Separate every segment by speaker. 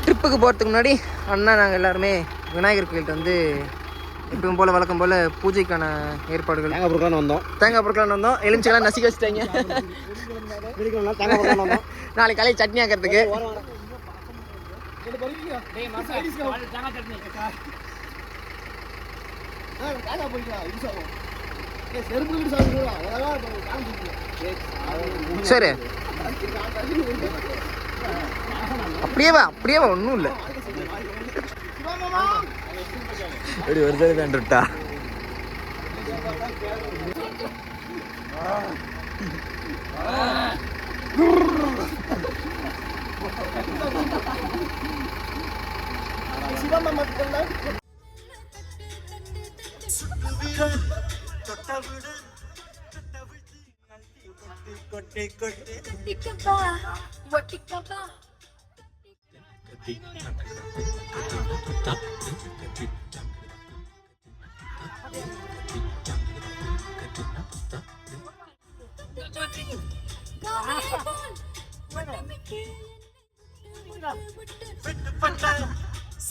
Speaker 1: ட்ரிப்புக்கு போகிறதுக்கு முன்னாடி அண்ணா நாங்கள் எல்லாருமே விநாயகர் கோயில்கிட்ட வந்து எப்பவும் போல் வழக்கம் போல் பூஜைக்கான ஏற்பாடுகள் தேங்காய் பொருட்களான வந்தோம். எலுமிச்செல்லாம் நசிக்க வச்சுட்டாங்க. நாளைக்கு காலையில் சட்னி ஆக்கிறதுக்கு சரி அப்படியே ஒன்றும் இல்லை. ஒரு சரி வேண்டுட்டா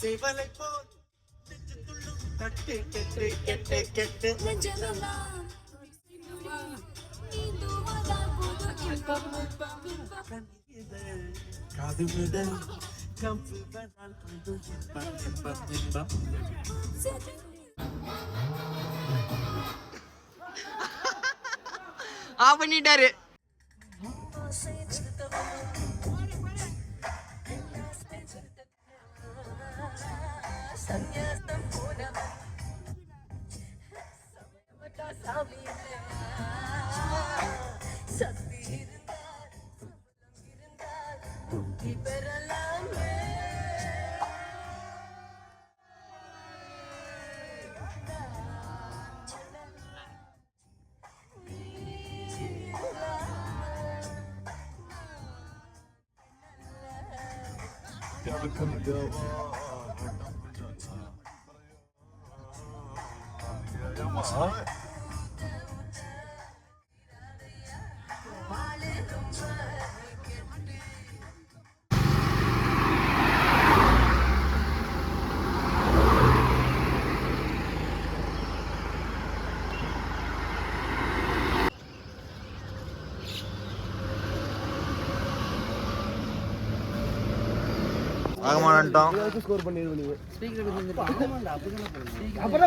Speaker 1: சேவலை போல் தட்டு கெட்டு கெட்டு கெட்டு காதுமுதல் கம்புவனால் ஆஃப் பண்ணிட்டாரு.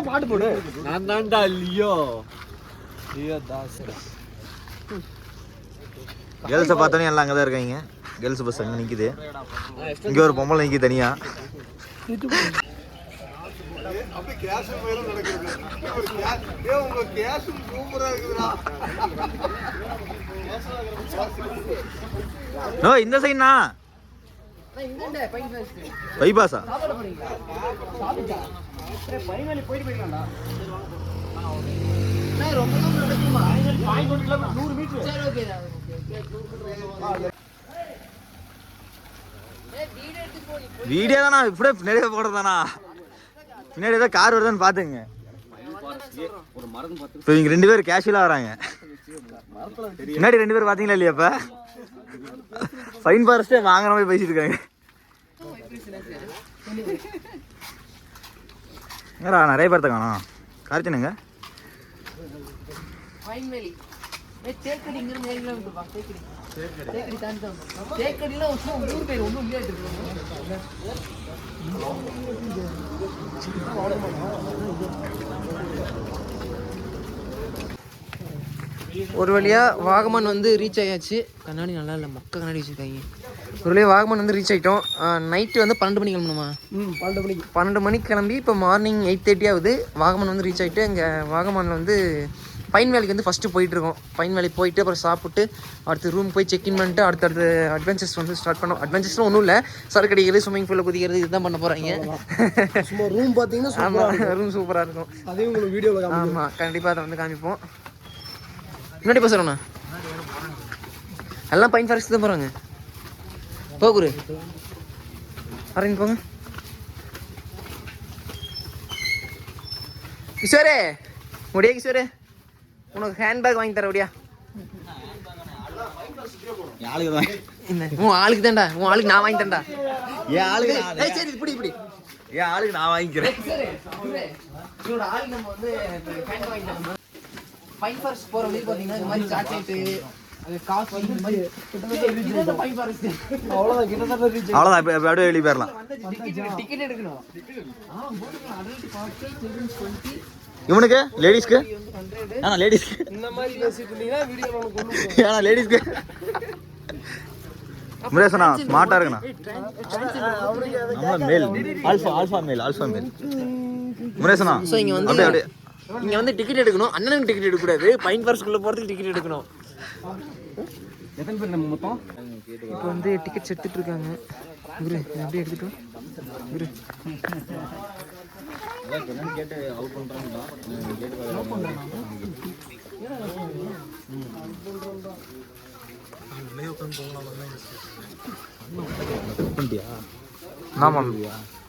Speaker 1: பாட்டு போடு. நான் தான்டா லியோ தாஸ். கேர்ள்ஸை பார்த்தோன்னே எல்லாம் அங்கே தான் இருக்காங்க. கேர்ள்ஸ் பஸ் அங்கே நிற்கிது. இங்கே ஒரு பொம்பளை நிற்கி தனியா. இந்த சைட்னா பைபாஸா? வீடியோ தானா இப்படியே நிறைய போடுறதானா? பின்னாடி ஏதோ கார் வருதான்னு பாத்துங்க. இப்போ இங்க 2 பேர் கேஷுவலா வராங்க. முன்னாடி 2 பேர் பாத்தீங்களா இல்லையா? இப்ப ஃபைன் ஃபாரஸ்டே வாங்குற மாதிரி பேசிட்டு இருக்காங்க. நிறைய பேர்த்த காணோம். கார்த்தினுங்க ஒரு வழியா வாகமன் வந்து ரீச் ஆயாச்சு. கண்ணாடி நல்லா இல்லை, மொக்க கண்ணாடி வச்சுருக்காங்க. ஒரு வழியாக வாகமன் வந்து ரீச் ஆகிட்டோம். நைட்டு வந்து 12 மணிக்கு கிளம்பணுமா? 12 மணிக்கு கிளம்பி இப்போ மார்னிங் 8:30 ஆகுது. வாகமன் வந்து ரீச் ஆகிட்டு இங்கே வாகமனில் வந்து பைன் வேலிக்கு வந்து ஃபஸ்ட்டு போயிட்டுருக்கோம். பைன் வேலி போயிட்டு அப்புறம் சாப்பிட்டு அடுத்து ரூம் போய் செக்இன் பண்ணிட்டு அடுத்தடுத்து அட்வென்ச்சர்ஸ் வந்து ஸ்டார்ட் பண்ணோம். அட்வென்ச்சர்ஸ்லாம் ஒன்றும் இல்லை, சரக்கு அடிக்கிறது, ஸ்விம்மிங் பூலில் குதிக்கிறது, இதுதான் பண்ண போகிறாங்க.
Speaker 2: ரூம் பார்த்தீங்கன்னா
Speaker 1: ஆமாம், ரூம் சூப்பராக இருக்கும்.
Speaker 2: அதே உங்களுக்கு வீடியோவில்
Speaker 1: ஆமாம், கண்டிப்பாக அதை வந்து காமிப்போம். முன்னாடி பேசுகிறோண்ணா எல்லாம் பைன் ஃபாரஸ்ட் தான் போகிறாங்க. போகுரு அரேஞ்ச் போங்க. கிஷோரே முடியா கிஷோரே உனக்கு ஹேண்ட்பேக் வாங்கி தர முடியா உன் ஆளுக்கு தான்டா உன் ஆளுக்கு நான் வாங்கி தரேன்டா
Speaker 3: என் ஆளுக்கு
Speaker 1: சரி இப்படி இப்படி
Speaker 3: என் ஆளுக்கு நான் வாங்கிக்கிறேன்.
Speaker 1: இவரோட ஆளுக்கு நம்ம வந்து ஹேண்ட் வாங்கி தரணும். பைன் ஃபாரஸ்ட் போற வழி பாத்தீங்கன்னா இந்த மாதிரி சாக்லேட்டு காஃபி இந்த மாதிரி இதுதான் பைன் ஃபாரஸ்ட்.
Speaker 2: அவ்வளோதான் கிட்டத்தட்ட ரீச்
Speaker 3: அவ்வளோதான். இப்போ அப்படியே வெளியே போயிடலாம்.
Speaker 1: டிக்கெட் எடுக்கணும். அடல்ட் 40 சில்ட்ரன்ஸ் 20
Speaker 3: இவனுக்கு லேடிஸ்க்கு
Speaker 1: 100.
Speaker 3: ஆனா லேடிஸ்க்கு
Speaker 2: இந்த மாதிரி பேசிட்டு இருந்தீங்கன்னா வீடியோ நமக்கு ஒன்றும்
Speaker 3: ஏன்னா லேடிஸ்க்கு முரேசனா ஸ்மார்ட்டா இருக்குண்ணா. நம்மள மேல் ஆல்ஃபா மேல் முரேசனா.
Speaker 1: ஸோ இங்கே வந்து
Speaker 3: அப்படியே அப்படியே
Speaker 1: இங்கே வந்து டிக்கெட் எடுக்கணும். அண்ணனுக்கு டிக்கெட் எடுக்கக்கூடாது. பைன் ஃபாரஸ்ட்குள்ளே போகிறதுக்கு டிக்கெட் எடுக்கணும்.
Speaker 2: எத்தனை பேர் நம்ம மொத்தம்?
Speaker 1: இப்போ வந்து டிக்கெட்ஸ் எடுத்துட்டு இருக்காங்க. குரு அப்படியே எடுத்துட்டோம் குரு.
Speaker 3: கேட்டு அவுட் பண்றாங்க.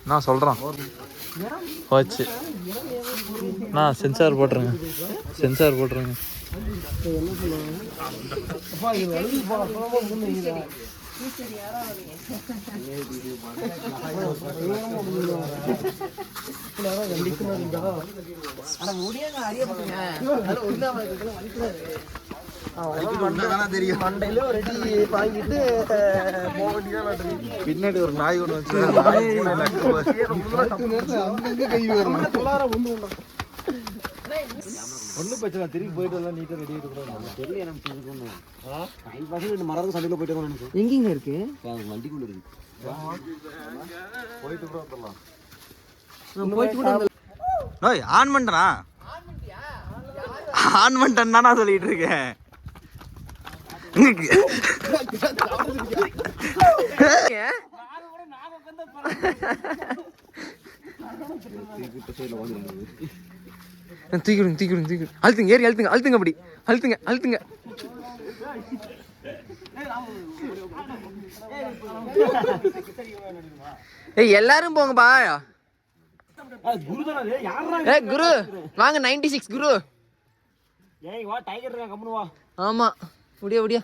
Speaker 4: நான் சொல்கிறேன் போச்சு. நான் சென்சார் போட்டுருங்க.
Speaker 2: அப்பா இது வலி போக சொன்னீங்க.
Speaker 3: தெரியும்.
Speaker 2: மண்டையில ஒரு டீ வாங்கிட்டு போக வேண்டியதான்.
Speaker 3: பின்னாடி ஒரு நாய் ஒன்று வச்சு
Speaker 2: கை வரும் ஒன்றும் பிரச்சனை. திரும்பி போயிட்டு வரலாம். நீட்டாக ரெடி ஆகிட்டு கூட தெரியல. எனக்கு மரம் சண்டையில் போயிட்டு வரணும். எனக்கு
Speaker 1: எங்கேங்க இருக்கு
Speaker 2: வண்டிக்குள்ள இருக்கு. போயிட்டு கூட வந்துடலாம்.
Speaker 1: போயிட்டு கூட வந்து
Speaker 3: நோய் ஆன் பண்ணுறா. ஆன் பண்ணிட்டேன்னு நான் சொல்லிட்டு இருக்கேன்.
Speaker 1: தூக்கிடுங்க அழுத்துங்க ஏறி அழுத்துங்க அப்படி அழுத்துங்க ஏய் எல்லாரும் போங்கப்பா. ஏய் குரு வாங்க 96 குரு. ஆமா முடியா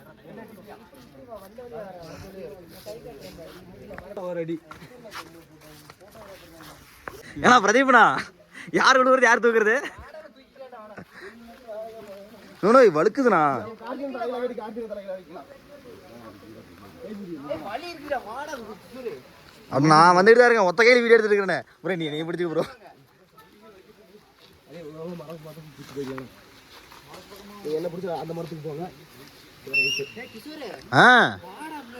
Speaker 3: ஏன்னா பிரதீப்னா யார் விழுவுறது யார் தூக்குறது? நோய் வழுக்குதுண்ணா. அப்ப நான் வந்துட்டு தான் இருக்கேன். ஒத்த கையில் வீடியோ எடுத்துட்டு இருக்கிறேன். ப்ரோ நீ பிடிச்சி ப்ரோ.
Speaker 2: என்ன பிடிச்சா அந்த மரத்துக்கு போங்க.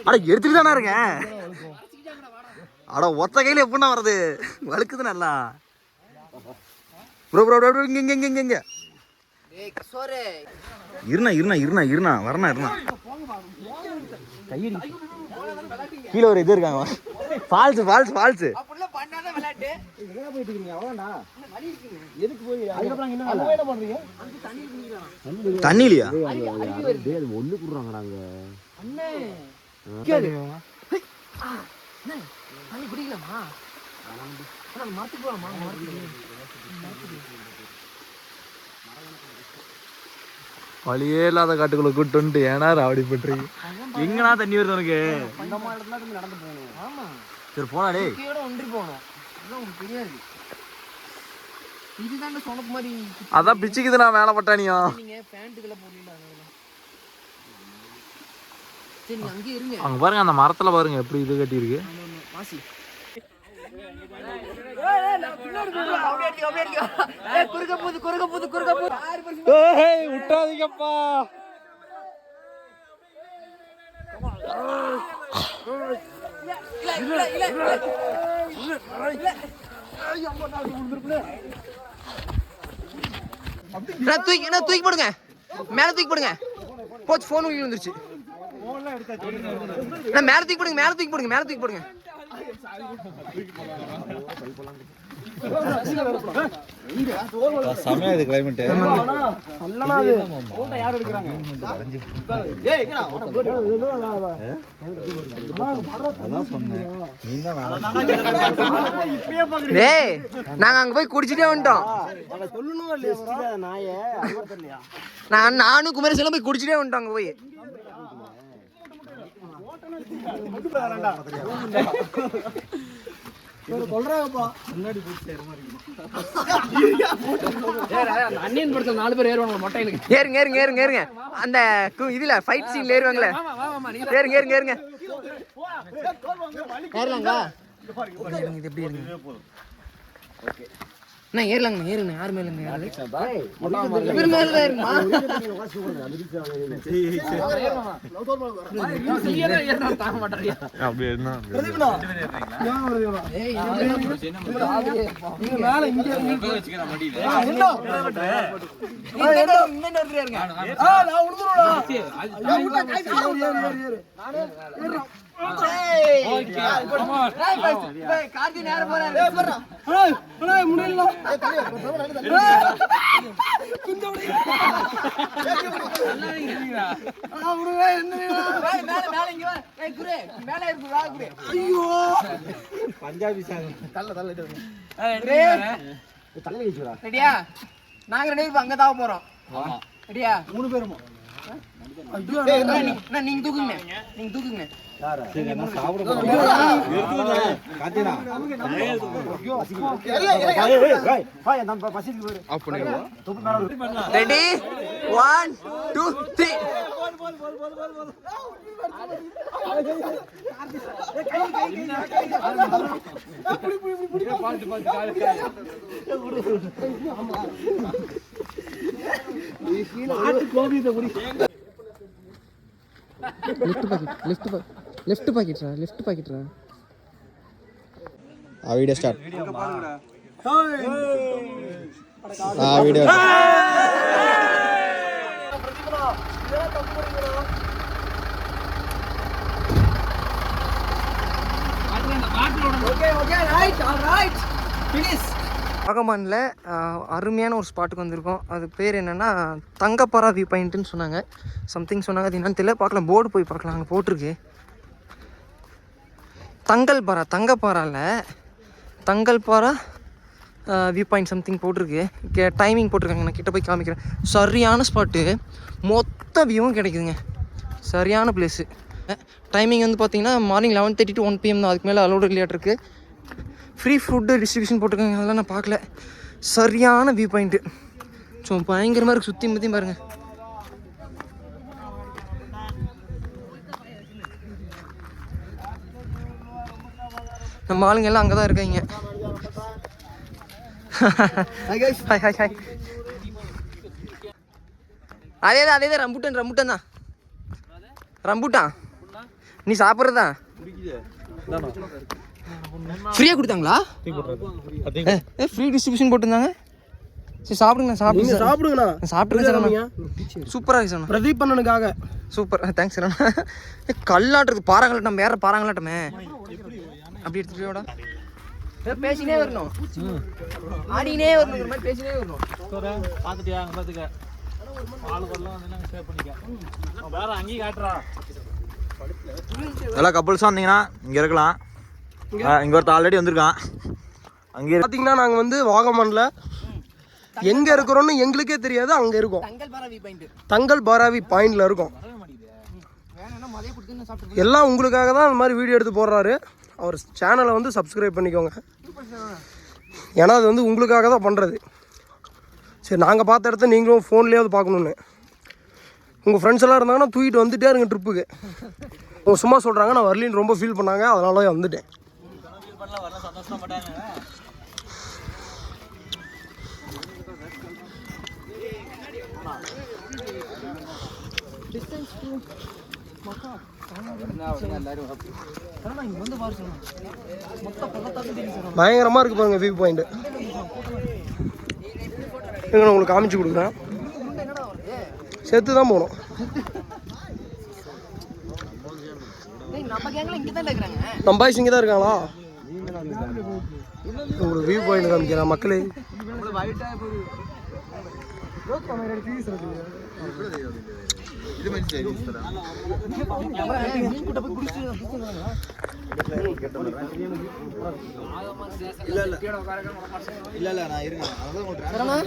Speaker 3: அட எடுத்துட்டு தானே இருக்கேன். அட ஒத்த கையில் எப்படின்னா வர்றது? வழுக்குது நல்லா. ப்ரோ இங்க இருண்ணா வரண்ணா. கீழே ஒரு இது இருக்காங்க. ஃபால்ஸ் தண்ணிலையா?
Speaker 2: ஒண்ணு குடுறாங்க.
Speaker 4: வழியே இல்லாத காட்டுக்குள்ள கூட்டு வந்துட்டு ஏன்னா ராவடி பண்றீங்க.
Speaker 3: எங்கண்ணா தண்ணி வருது உனக்கு?
Speaker 2: நடந்து போகணும்.
Speaker 1: ஆமா
Speaker 3: சரி போனா டே.
Speaker 1: ஒன்றி போகணும். அதான் உங்களுக்கு தெரியாது. இதுதாங்க சொனக்கு மாதிரி.
Speaker 4: அதான் பிச்சுக்குது நான் மேலே பட்டானியா.
Speaker 1: நீங்க பேண்ட் இதெல்லாம் போடல. சரி நீங்க அங்கேயே இருங்க.
Speaker 4: அங்க பாருங்க அந்த மரத்துல பாருங்க எப்படி இது கட்டி இருக்கு.
Speaker 1: வாசி
Speaker 4: விட்டாதீங்கப்பா.
Speaker 1: தூக்கி போடுங்க. மேல தூக்கி போடுங்க. போச்சு போன் வந்துருச்சு. மேல தூக்கி போடுங்க.
Speaker 2: செமையா இது கிளைமேட்.
Speaker 1: டேய் நாங்க அங்க போய் குடிச்சிட்டே வந்துட்டோம். நானும் குமரேசெல்லாம் போய் குடிச்சிட்டே வந்துட்டோம் அங்க போய்.
Speaker 5: அண்ணியன் படத்துல 4 பேர் ஏறுவாங்க மொட்டையில.
Speaker 1: ஏறுங்க ஏறுங்க ஏறுங்க ஏறுங்க. அந்த இதுல ஃபைட் சீன்ல ஏறுவாங்களே. ஏறுங்க ஏறுங்க ஏறுங்க. ஏறலாங்களா? இது எப்படி ஏறுங்க? நான் ஏறலாங்க ஏறுங்க. யார் மேல இருந்து ஏறுது? இவர் மேல தான் ஏறுமா?
Speaker 2: அப்படி என்ன
Speaker 1: ஏய்
Speaker 5: மேல இங்க
Speaker 1: வச்சுக்கற மடியில. இன்னொரு ஏறுங்க.
Speaker 5: நான் உடுறோம்டா.
Speaker 1: கார்த்தி நேரா போறாரு.
Speaker 5: முடியல.
Speaker 2: பஞ்சாபி சாங்
Speaker 1: ரெடியா? நாங்க 2 பேரும் அங்கதான் போறோம். ரெடியா?
Speaker 5: 3 பேரும்.
Speaker 1: நீங்க தூக்குங்க. நீங்க தூக்குங்க. ரெடி 1 2 3. லெஃப்ட் பாக்கெட்ரா.
Speaker 3: Video start. வீடியோ
Speaker 1: வாகமானில் அருமையான ஒரு ஸ்பாட்டுக்கு வந்திருக்கோம். அது பேர் என்னென்னா தங்கப்பாரா வியூ பாயிண்ட்டுன்னு சொன்னாங்க. சம்திங் சொன்னாங்க, அது என்னன்னு தெரியல. பார்க்கலாம், போர்டு போய் பார்க்கலாம். அங்கே போட்டிருக்கு தங்கப்பாராவில் தங்கல்பாரா வியூ பாயிண்ட் சம்திங் போட்டிருக்கு. டைமிங் போட்டிருக்காங்க. நான் கிட்ட போய் காமிக்கிறேன். சரியான ஸ்பாட்டு, மொத்த வியூவும் கிடைக்குதுங்க. சரியான பிளேஸு. டைமிங் வந்து பார்த்தீங்கன்னா மார்னிங் 11:30 to 1 PM தான். அதுக்கு மேலே அலோடு இல்லையாட் இருக்குது. ஃப்ரீ ஃபுட்டு டிஸ்ட்ரிபியூஷன் போட்டிருக்காங்க. அதெல்லாம் நான் பார்க்கல. சரியான வியூ பாயிண்ட்டு. ஸோ பயங்கரமாக இருக்குது. சுற்றி முற்றியும் பாருங்கள். நம்ம ஆளுங்க எல்லாம் அங்கே தான் இருக்காங்க. ஹாய். அதே தான் ரம்பூட்டான் நீ சாப்பிட்றதா? ஃப்ரீயாக கொடுத்தாங்களா? ஃப்ரீ டிஸ்ட்ரிபியூஷன் போட்டிருந்தாங்க. சரி சாப்பிடுங்க. சாப்பிட்டுருங்க. சூப்பராக இருக்கு சார்.
Speaker 5: பிரதீப் பண்ணனுக்காக
Speaker 1: சூப்பர். Thanks sir. கல்லாட்டுறது பாறாங்களாட்டம். நம்ம வேற பாறாங்களாட்டமே. அப்படி எடுத்துகிட்டோட பேசினே வரணும். ஆடினே வரணும். ஒரு மாதிரி பேசினே வரணும்.
Speaker 2: பார்த்துட்டியா? அங்கே பார்த்துக்க ஆளுக்கெல்லாம் வந்து சேவ் பண்ணிக்க. வேற அங்கேயும் காட்டுறா.
Speaker 3: எல்லாம் கப்புள்ஸாக வந்தீங்கன்னா இங்கே இருக்கலாம். இங்கே ஒருத்தர் ஆல்ரெடி வந்திருக்கான். அங்கே
Speaker 5: பார்த்தீங்கன்னா நாங்கள் வந்து வாகமானில் எங்கே இருக்கிறோன்னு எங்களுக்கே தெரியாது. அங்கே இருக்கோம். தங்கல் பாராவி பாயிண்டில் இருக்கோம். எல்லாம் உங்களுக்காக தான் அந்த மாதிரி வீடியோ எடுத்து போடுறாரு. அவர் சேனலை வந்து சப்ஸ்கிரைப் பண்ணிக்கோங்க. ஏன்னா அது வந்து உங்களுக்காக தான் பண்ணுறது. சரி, நாங்கள் பார்த்த இடத்த நீங்களும் ஃபோன்லேயாவது பார்க்கணுன்னு. உங்கள் ஃப்ரெண்ட்ஸ் எல்லாம் இருந்தாங்கன்னா தூக்கிட்டு வந்துட்டே இருங்க ட்ரிப்புக்கு. அவங்க சும்மா சொல்கிறாங்க, நான் வரலின்னு ரொம்ப ஃபீல் பண்ணாங்க. அதனால வந்துட்டேன். பயங்கரமாக இருக்குது பாருங்க வியூ பாயிண்ட். நான் உங்களுக்கு காமிச்சு கொடுக்குறேன். சேர்த்து தான் போகணும். நம்ம பாய்ஸ் இங்கே தான் இருக்காங்களா? உங்களுக்கு வியூ பாயிண்ட் காமிக்கிறேன் மக்களே.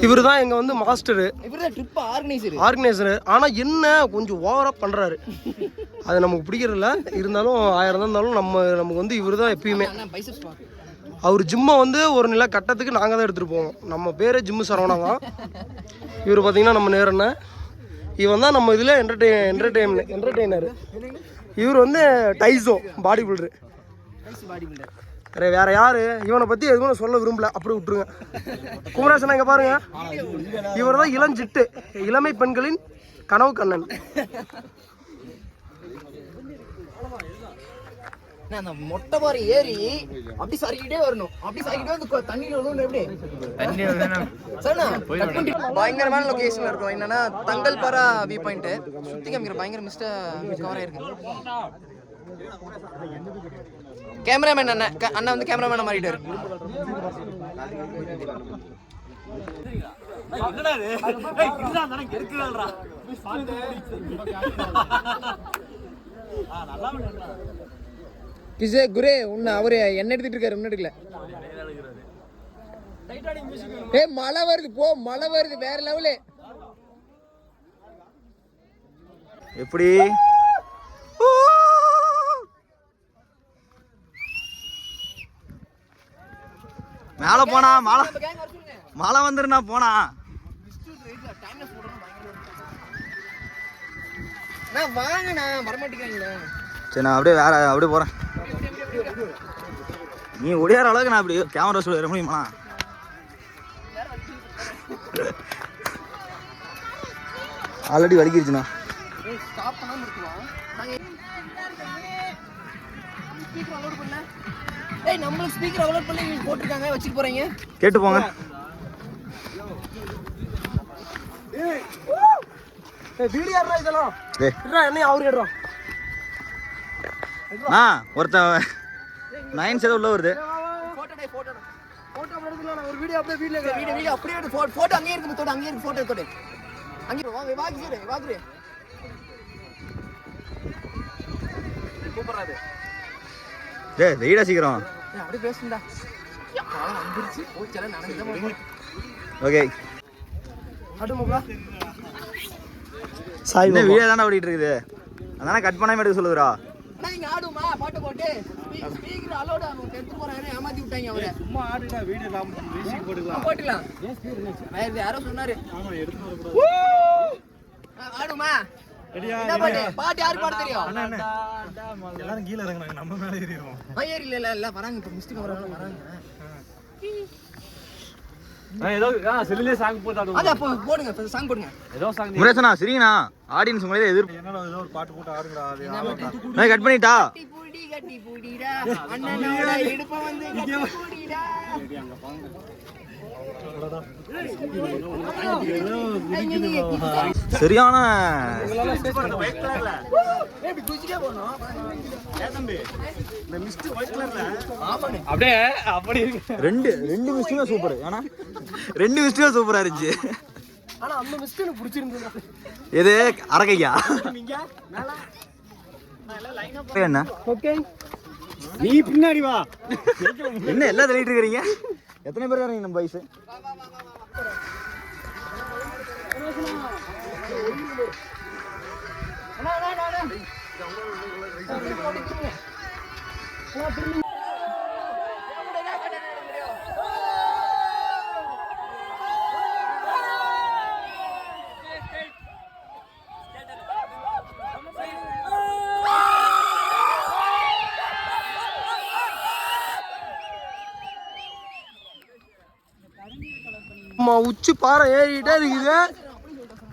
Speaker 5: இவர் தான் எங்க வந்து மாஸ்டரு, ஆர்கனைசரு. ஆனா என்ன கொஞ்சம் ஓவரா பண்றாரு, அது நமக்கு பிடிக்கிறதில்ல. இருந்தாலும் 1000 தான் இருந்தாலும் நமக்கு வந்து இவர் தான் எப்பயுமே. அவர் ஜிம்மை வந்து ஒரு நிலை கட்டத்துக்கு நாங்கள் தான் எடுத்துகிட்டு போவோம். நம்ம பேரே ஜிம்மு சரவணா தான். இவர் பார்த்தீங்கன்னா நம்ம நேரண்ண, இவன் தான் நம்ம இதில் என்டர்டெய்னர். இவர் வந்து டைஸோ பாடி பில்டரு. வேற யாரு இவனை பற்றி எதுவும் சொல்ல விரும்பல, அப்படி விட்டுருங்க. குமரேசன் இங்கே பாருங்க, இவர் தான் இளஞ்சிட்டு, இளமை பெண்களின் கனவு கண்ணன்.
Speaker 1: அந்த மொட்டை பாறை ஏறி அப்படி சறுக்கிட்டே வரணும், அப்படி சறுக்கிட்டே வந்து தண்ணியில விழுந்து எப்படி பயங்கரமான லொகேஷன்ல இருக்கும். என்னன்னா தங்கல்பாரா வியூ பாயிண்ட் சுத்தி காமிக்கிற பயங்கர மிஸ்டர் கவர் ஆயிருக்கு. கேமராமேன் அண்ணா வந்து கேமராமேன் மாறிட்டாரு. கிஷே குரே உன்ன அவரு என்ன எடுத்துட்டு இருக்காரு, முன்ன எடுக்கல. மழை வருது, போ மழை வருது, வேற லெவலு.
Speaker 3: எப்படி மேல போனா மழை வந்துருண்ணா போனா.
Speaker 1: வாங்கண்ணா வரமாட்டேங்கிறீங்களா?
Speaker 3: சரி நான் அப்படியே போறேன். நீ ஒடியார அளவுக்கு நான் அப்படி கேமரா சொல்ல வர முடியுமா? ஆல்ரெடி வலிக்கிருச்சுண்ணா.
Speaker 1: நம்மளுக்கு ஸ்பீக்கர் அப்லோட் பண்ணி போட்டுருக்காங்க, வச்சுட்டு போறீங்க,
Speaker 3: கேட்டு போங்க.
Speaker 5: வீடியோ இதெல்லாம் என்ன அவரு கேடுறோம்.
Speaker 3: ஒருத்தன் 9 சேத உள்ள வருது.
Speaker 5: ஒரு வீடியோ அப்படியே வீடியோ
Speaker 1: அப்படியே போட்டோ அங்கேயே இருக்கு, தோட அங்கேயே இருக்கு, போட்டோ தோட அங்கே வாக்கு கூப்பிடுறாரு.
Speaker 3: டேய் வெயிடா சீக்கிரம்.
Speaker 1: அப்படியே பேசுடா, காலம் வந்துருச்சு, போச்சல நடந்துதான்.
Speaker 3: ஓகே
Speaker 5: அடுமுகா சாய்
Speaker 3: இந்த வீடியோ தான ஓடிட்டு இருக்குது, அதானே கட் பண்ணாம எடுக்க சொல்லுதுடா.
Speaker 1: நான் இங்க ஆடுமா பாட்டு போட்டு ஸ்பீக்கர் அலோட் ஆகும், எடுத்து போறானே ஏமாத்தி விட்டாங்க அவரை. சும்மா ஆடுடா, வீடியோ நாம மியூசிக் போட்டுக்கலாம். வேற யாரோ சொன்னாரு. ஆமா எடுத்து ஆடுமா என்ன பாட்டு, பாட்டு யாருக்கு பாட தெரியும்?
Speaker 2: எல்லாரும் கீழ இறங்குறாங்க, நம்ம மேல ஏறிடுவோம்.
Speaker 1: ஏறி இல்ல வராங்க, இப்ப மிஸ்டேக் வராங்க.
Speaker 2: ஏதோ செல்லுல சாங் போட்டாடு.
Speaker 1: அத அப்ப போடுங்க, சாங் போடுங்க.
Speaker 2: ஏதோ சாங்
Speaker 3: முரேசனா சரிங்கண்ணா, ஆடியன்ஸ் உங்களே
Speaker 2: என்னடா ஏதோ ஒரு பாட்டு போட்டு ஆடுங்கடா.
Speaker 3: அது கட் பண்ணிட்டா.
Speaker 1: கட்டி பூடிடா அண்ணனோட இடுப்ப வந்து கட்டி பூடிடா.
Speaker 3: சரியான
Speaker 2: அப்படியே அப்படி
Speaker 3: ரெண்டு மிஸ்டுமே சூப்பர். ஏன்னா 2 மிஸ்டுமே சூப்பரா இருந்துச்சு.
Speaker 5: ஆனா அந்த மிஸ்ட் எனக்கு பிடிச்சிருந்தது.
Speaker 3: எது அரக்கையா என்ன?
Speaker 5: ஓகே
Speaker 2: நீ பின்னாடி வா.
Speaker 3: என்ன எல்லாம் தள்ளிட்டு இருக்கீங்க? எத்தனை பேர் இருக்காங்க நம்ம வயசு?
Speaker 5: சும்மா உச்சி பாறை ஏறிட்டே இருக்குது,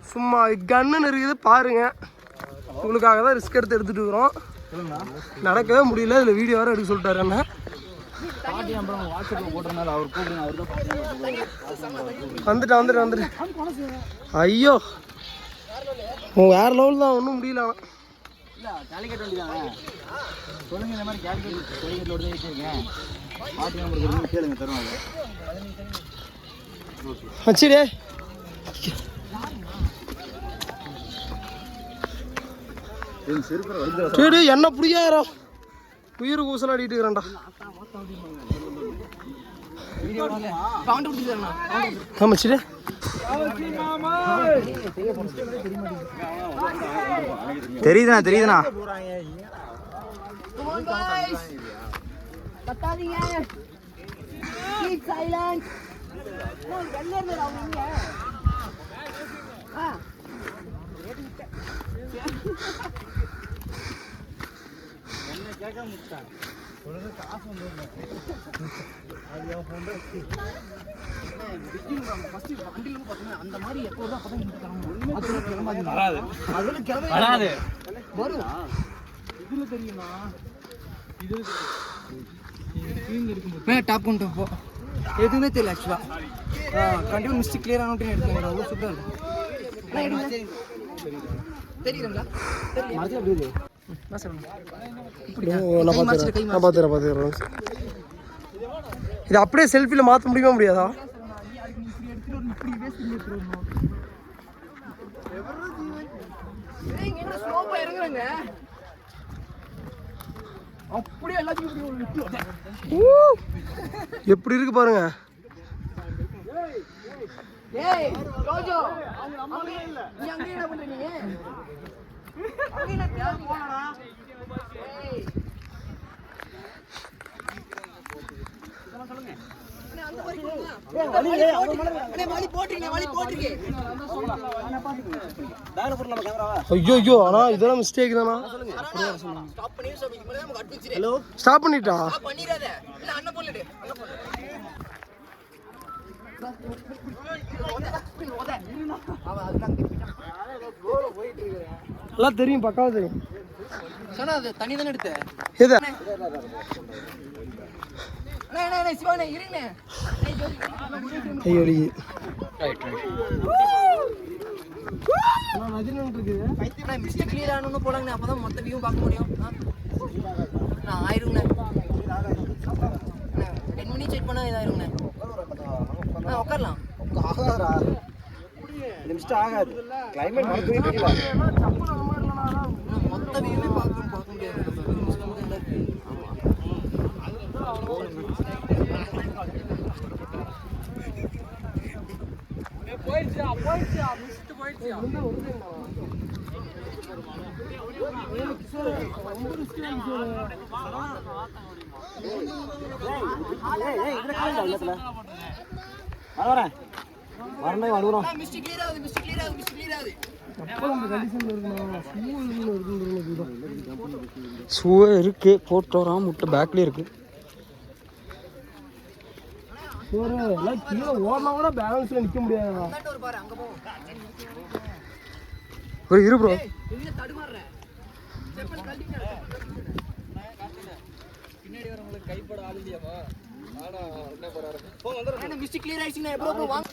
Speaker 5: சும்மா கண்ணுன்னு இருக்குது பாருங்க. உங்களுக்காக தான் ரிஸ்க் எடுத்துட்டு இருக்கிறோம். நடக்கவே முடியல, இதில் வீடியோ வேறு எடுக்க சொல்லிட்டாரு அண்ணா. வந்துட்டு ஐயோ வேற லெவல் தான், ஒன்றும் முடியல. வச்சிடே சரி என்ன பிடிக்காரா உயிர் ஊசல் அடிட்டு இருக்கிறேன்டா ஆமாச்சிடே
Speaker 3: தெரியுதுண்ணா
Speaker 1: டாப் கொண்டு போ எதுவுமே தெரியல ஆக்சுவலாக கண்டிப்பாக மிஸ்டேக் கிளியர் ஆனோட்டு எடுத்துங்க அவ்வளோ சூப்பராக இருக்கும் தெரியுதுங்களா
Speaker 5: நான் பார்த்துக்கிறேன் இது அப்படியே செல்ஃபியில் மாற்ற முடியுமா முடியாதா எப்படி இருக்கு பாருங்க ஐயோ ஆனா இதெல்லாம் மிஸ்டேக் தானா ஸ்டாப் பண்ணிட்டா எல்லாம் தெரியும் பக்காவா தெரியும்
Speaker 1: தனி தானே எடுத்த
Speaker 5: எது
Speaker 1: போடாங்க அப்பதான் மொத்த வியூ பார்க்க முடியும் நான் ஆயிருங்கண்ணே 10 மினிட்ஸ் வெயிட் பண்ணா இதாயிருங்கண்ணே உட்காரலாம் மொத்த வியூவே பார்க்க முடியாது
Speaker 5: ஷூ இருக்கு போட்டோரா முட்டை பேக்லயே இருக்கு கீழே ஓடனா கூட பேலன்ஸ்ல நிக்க முடியாதா ஒரு இரு ப்ரோ
Speaker 1: பின்னாடி வரவங்களுக்கு கைப்பட ஆள் இல்லையாவா மிஸ்டேக் கிளியர் ஆயிடுச்சுங்க ப்ரோ வாங்க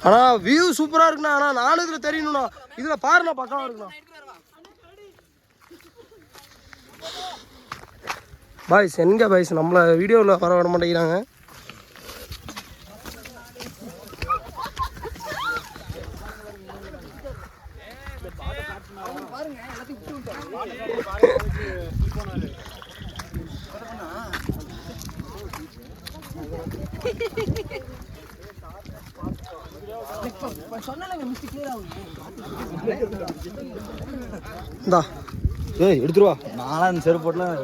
Speaker 5: ஆனா வியூ சூப்பரா இருக்குண்ணா ஆனா நானும் இதுல தெரியணும்ண்ணா இதுல பாருண்ணா பக்காவா இருக்குண்ணா பாய்ஸ் எங்க பாய்ஸ் நம்மள வீடியோவில் வர விட மாட்டேங்கிறாங்க இந்தா
Speaker 3: ஏய் எடுத்துருவா நானா அந்த செருப்பு போட்டலாம்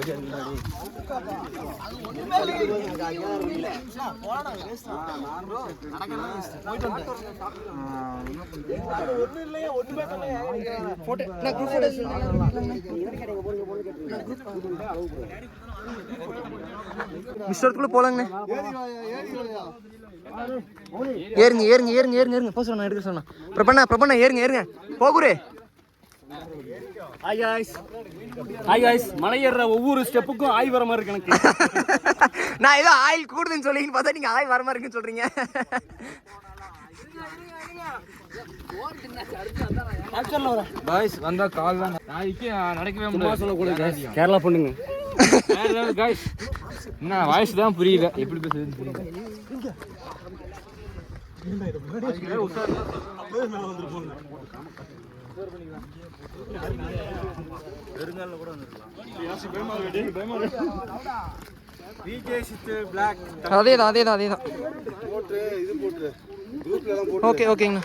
Speaker 1: மிஸ்டருக்குள்ள போலாங்கண்ணே ஏறுங்க ஏறுங்க ஏறுங்க ஏறுங்க ஏறுங்க போக சொன்னா எடுக்க சொன்னா பிரபண்ணா ஏறுங்க ஏறுங்க போகுரே
Speaker 2: ஹாய் காய்ஸ் மலை ஏறுற ஒவ்வொரு ஸ்டெப்புக்கும் ஆய் வர மாதிரி இருக்கு எனக்கு
Speaker 1: நான் ஏதோ ஆயில் கூடுதுன்னு சொல்லிங்கன்னு பார்த்தா நீங்க ஆயில் வர மாதிரி இருக்குன்னு சொல்றீங்க
Speaker 4: பாய்ஸ் வந்தா கால் தான் நாளைக்கு நடக்கவே முடியாது சொல்லக்கூடாது.
Speaker 5: கேரளா பொண்ணுங்க
Speaker 4: காய்ஸ் என்ன வாய்ஸ் தான் புரியல, எப்படி பேசுறதுன்னு புரியல.
Speaker 1: அதேதான் ஓகே ஓகேங்கண்ணா.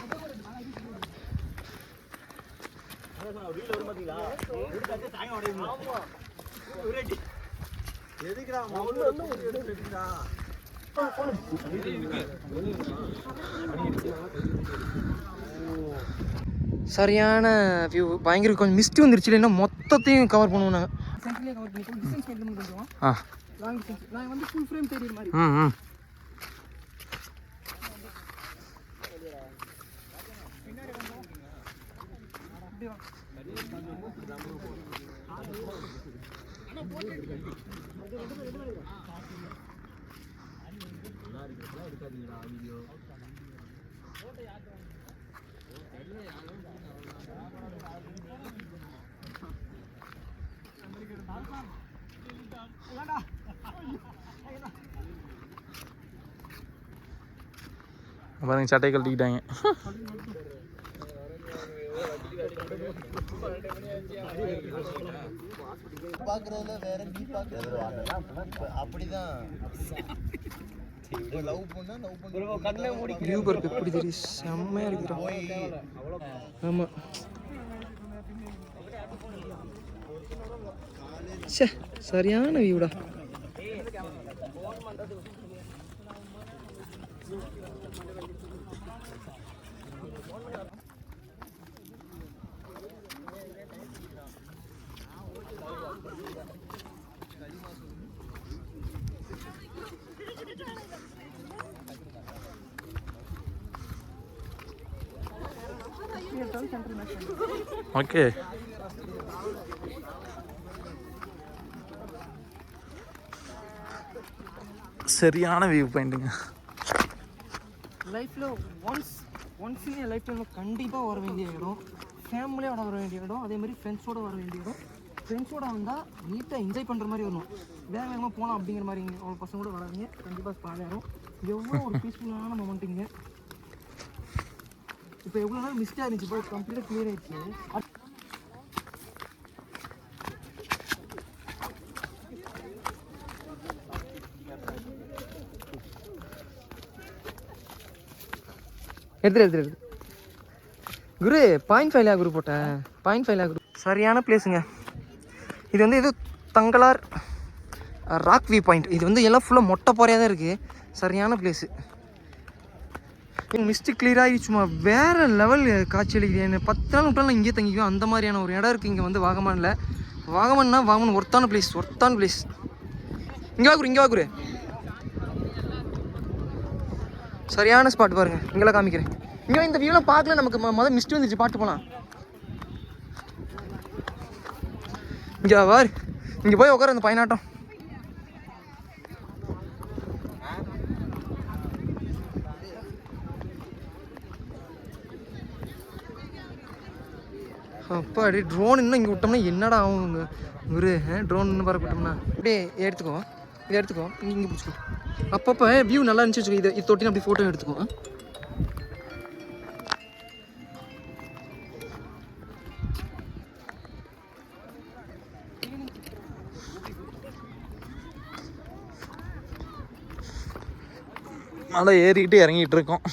Speaker 1: சரியான வியூ, பயங்கர. கொஞ்சம் மிஸ்ட் வந்துருச்சு, இல்லைன்னா மொத்தத்தையும் கவர் பண்ணுவோம் நாங்கள்.
Speaker 3: ஆ ம் பாருங்க, சட்டை கழட்டிக்கிட்டாங்க.
Speaker 1: வியூ பார்க்க எப்படி தெரியும், செம்மையா இருக்கிறோம். ஆமா சே, சரியான வியூடா.
Speaker 3: ஓகே. சரியான வியூ பாயிண்ட்டுங்க.
Speaker 1: லைஃப்பில் ஒன்ஸ் இன் லைஃப் டைமில் கண்டிப்பாக வர வேண்டிய இடம், ஃபேமிலியோட வர வேண்டிய இடம், அதே மாதிரி ஃப்ரெண்ட்ஸோடு வர வேண்டிய இடம். ஃப்ரெண்ட்ஸோடு வந்தால் நீட்டாக என்ஜாய் பண்ணுற மாதிரி வரணும், வேகமாக போகலாம் அப்படிங்கிற மாதிரி. இங்கே அவ்வளோ பசங்க கூட வராதிங்க, கண்டிப்பாக ஸ்பாட் ஆகிடும். எவ்வளோ ஒரு பீஸ்ஃபுல்லான மொமெண்ட்டுங்க. இப்போ எவ்வளோ நாள் மிஸ்டேக் இருந்துச்சு, இப்போ கம்ப்ளீட்டாக கிளியர் ஆகிடுச்சு. எடுத்து குரு 0.5 குரு போட்டேன். 0.5 குரு சரியான பிளேஸுங்க. இது வந்து இது தங்கலார் ராக் வியூ பாயிண்ட். இது வந்து எல்லாம் ஃபுல்லாக மொட்டை போறையாக தான் இருக்குது. சரியான பிளேஸு. மிஸ்ட்டு கிளியராகி சும்மா வேறு லெவல் காட்சி அளிக்குது. என்ன 10 நாள் விட்டாலும் இங்கேயே தங்கிக்கும், அந்த மாதிரியான ஒரு இடம் இருக்குது இங்கே வந்து வாகமானில். வாகமான் ஒர்த்தான பிளேஸ். இங்கே வா குரு. சரியான ஸ்பாட் பாருங்கள், இங்கெல்லாம் காமிக்கிறேன். இங்கே இந்த வியூலாம் பார்க்கல, நமக்கு முதல் மிஸ்ட் வந்துச்சு, பாட்டு போகலாம். இங்கே வார், இங்கே போய் உட்கார அந்த பயனாட்டம். அப்பா அப்படியே ட்ரோன் இன்னும் இங்கே விட்டோம்னா என்னடா ஆகும் குரு? ட்ரோன் இன்னும் பறக்கட்டோம்னா அப்படியே எடுத்துக்கோ, இதை எடுத்துக்கோ, இங்கே பிடிச்சிக்கோ. அப்பப்போ வியூ நல்லா இருந்துச்சு வச்சுக்கோ, இது தொட்டின்னு அப்படி ஃபோட்டோ எடுத்துக்கோ.
Speaker 3: மழை ஏறிக்கிட்டு இறங்கிட்டு இருக்கோம்.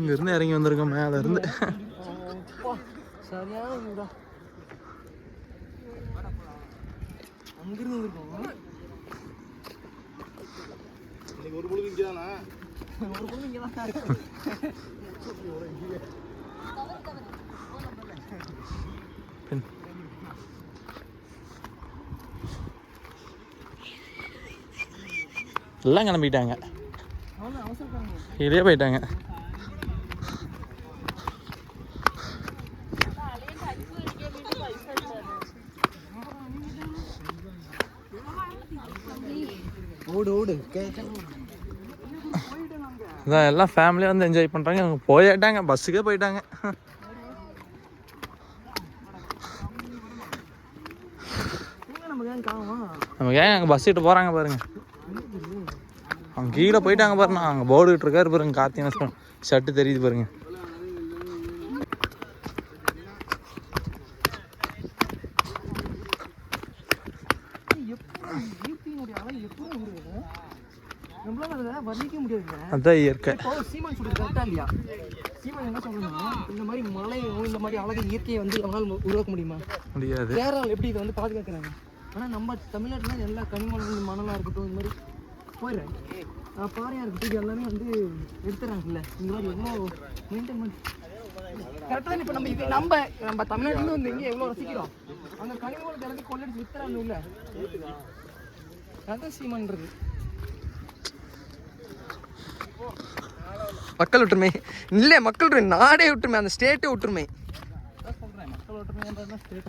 Speaker 3: இங்கேருந்து இறங்கி வந்திருக்கோம் மேலே இருந்து.
Speaker 1: சரியான
Speaker 5: அங்கிருந்து இருக்கும்.
Speaker 2: ஒரு பொழுது இங்கே தானா?
Speaker 5: ஒரு பொண்ணு இங்கே தான் இருக்கு.
Speaker 2: எல்லாம் கிளம்பிட்டாங்க,
Speaker 5: அவன் அவசரக்காரங்க.
Speaker 2: இதே போயிட்டாங்க.
Speaker 5: ஓடு ஓடு.
Speaker 2: இதான் எல்லாம் ஃபேமிலியாக வந்து என்ஜாய் பண்ணுறாங்க. அவங்க போயிட்டாங்க, பஸ்ஸுக்கே போயிட்டாங்க. நம்ம ஏன் அங்கே பஸ் கிட்ட போகிறாங்க பாருங்க. அவங்க கீழே போயிட்டாங்க பாருங்க. அங்கே போர்டு கிட்ட இருக்காரு பாருங்க, கார்த்திகேயன் ஷர்ட்டு தெரியுது பாருங்க. அதான் இயற்கை.
Speaker 5: சீமான் சொல்றது கரெக்டா இல்லையா? சீமான் என்ன சொல்றேன்னா, இந்த மாதிரி மலையோ இந்த மாதிரி அழகு இயற்கையை வந்து அவங்களால உருவாக்க முடியுமா?
Speaker 2: முடியாது.
Speaker 5: கேரளாவில் எப்படி இதை வந்து பாதுகாக்கிறாங்க. ஆனால் நம்ம தமிழ்நாட்டில் எல்லா கனிமலங்கள் மணலாக இருக்கட்டும், இந்த மாதிரி போயிடுறேன் பாறையாக இருக்கட்டும், இது எல்லாமே வந்து எடுத்துறாங்கல்ல. இந்த மாதிரி எவ்வளோ மெயின்டைன் கரெக்டாக தான். இப்போ நம்ம இது நம்ம தமிழ்நாட்டில் வந்து இங்கே எவ்வளோ ரசிக்கிறோம், அந்த கனிமலத்தை எல்லாத்தையும் கொள்ளடிச்சு வித்துறாங்க இல்லை. அதான் சீமான்றது.
Speaker 1: மக்கள் ஒற்றுமை இல்லை, மக்கள் ஒற்றுமை, நாடே ஒற்றுமை, அந்த ஸ்டேட்டே ஒற்றுமை.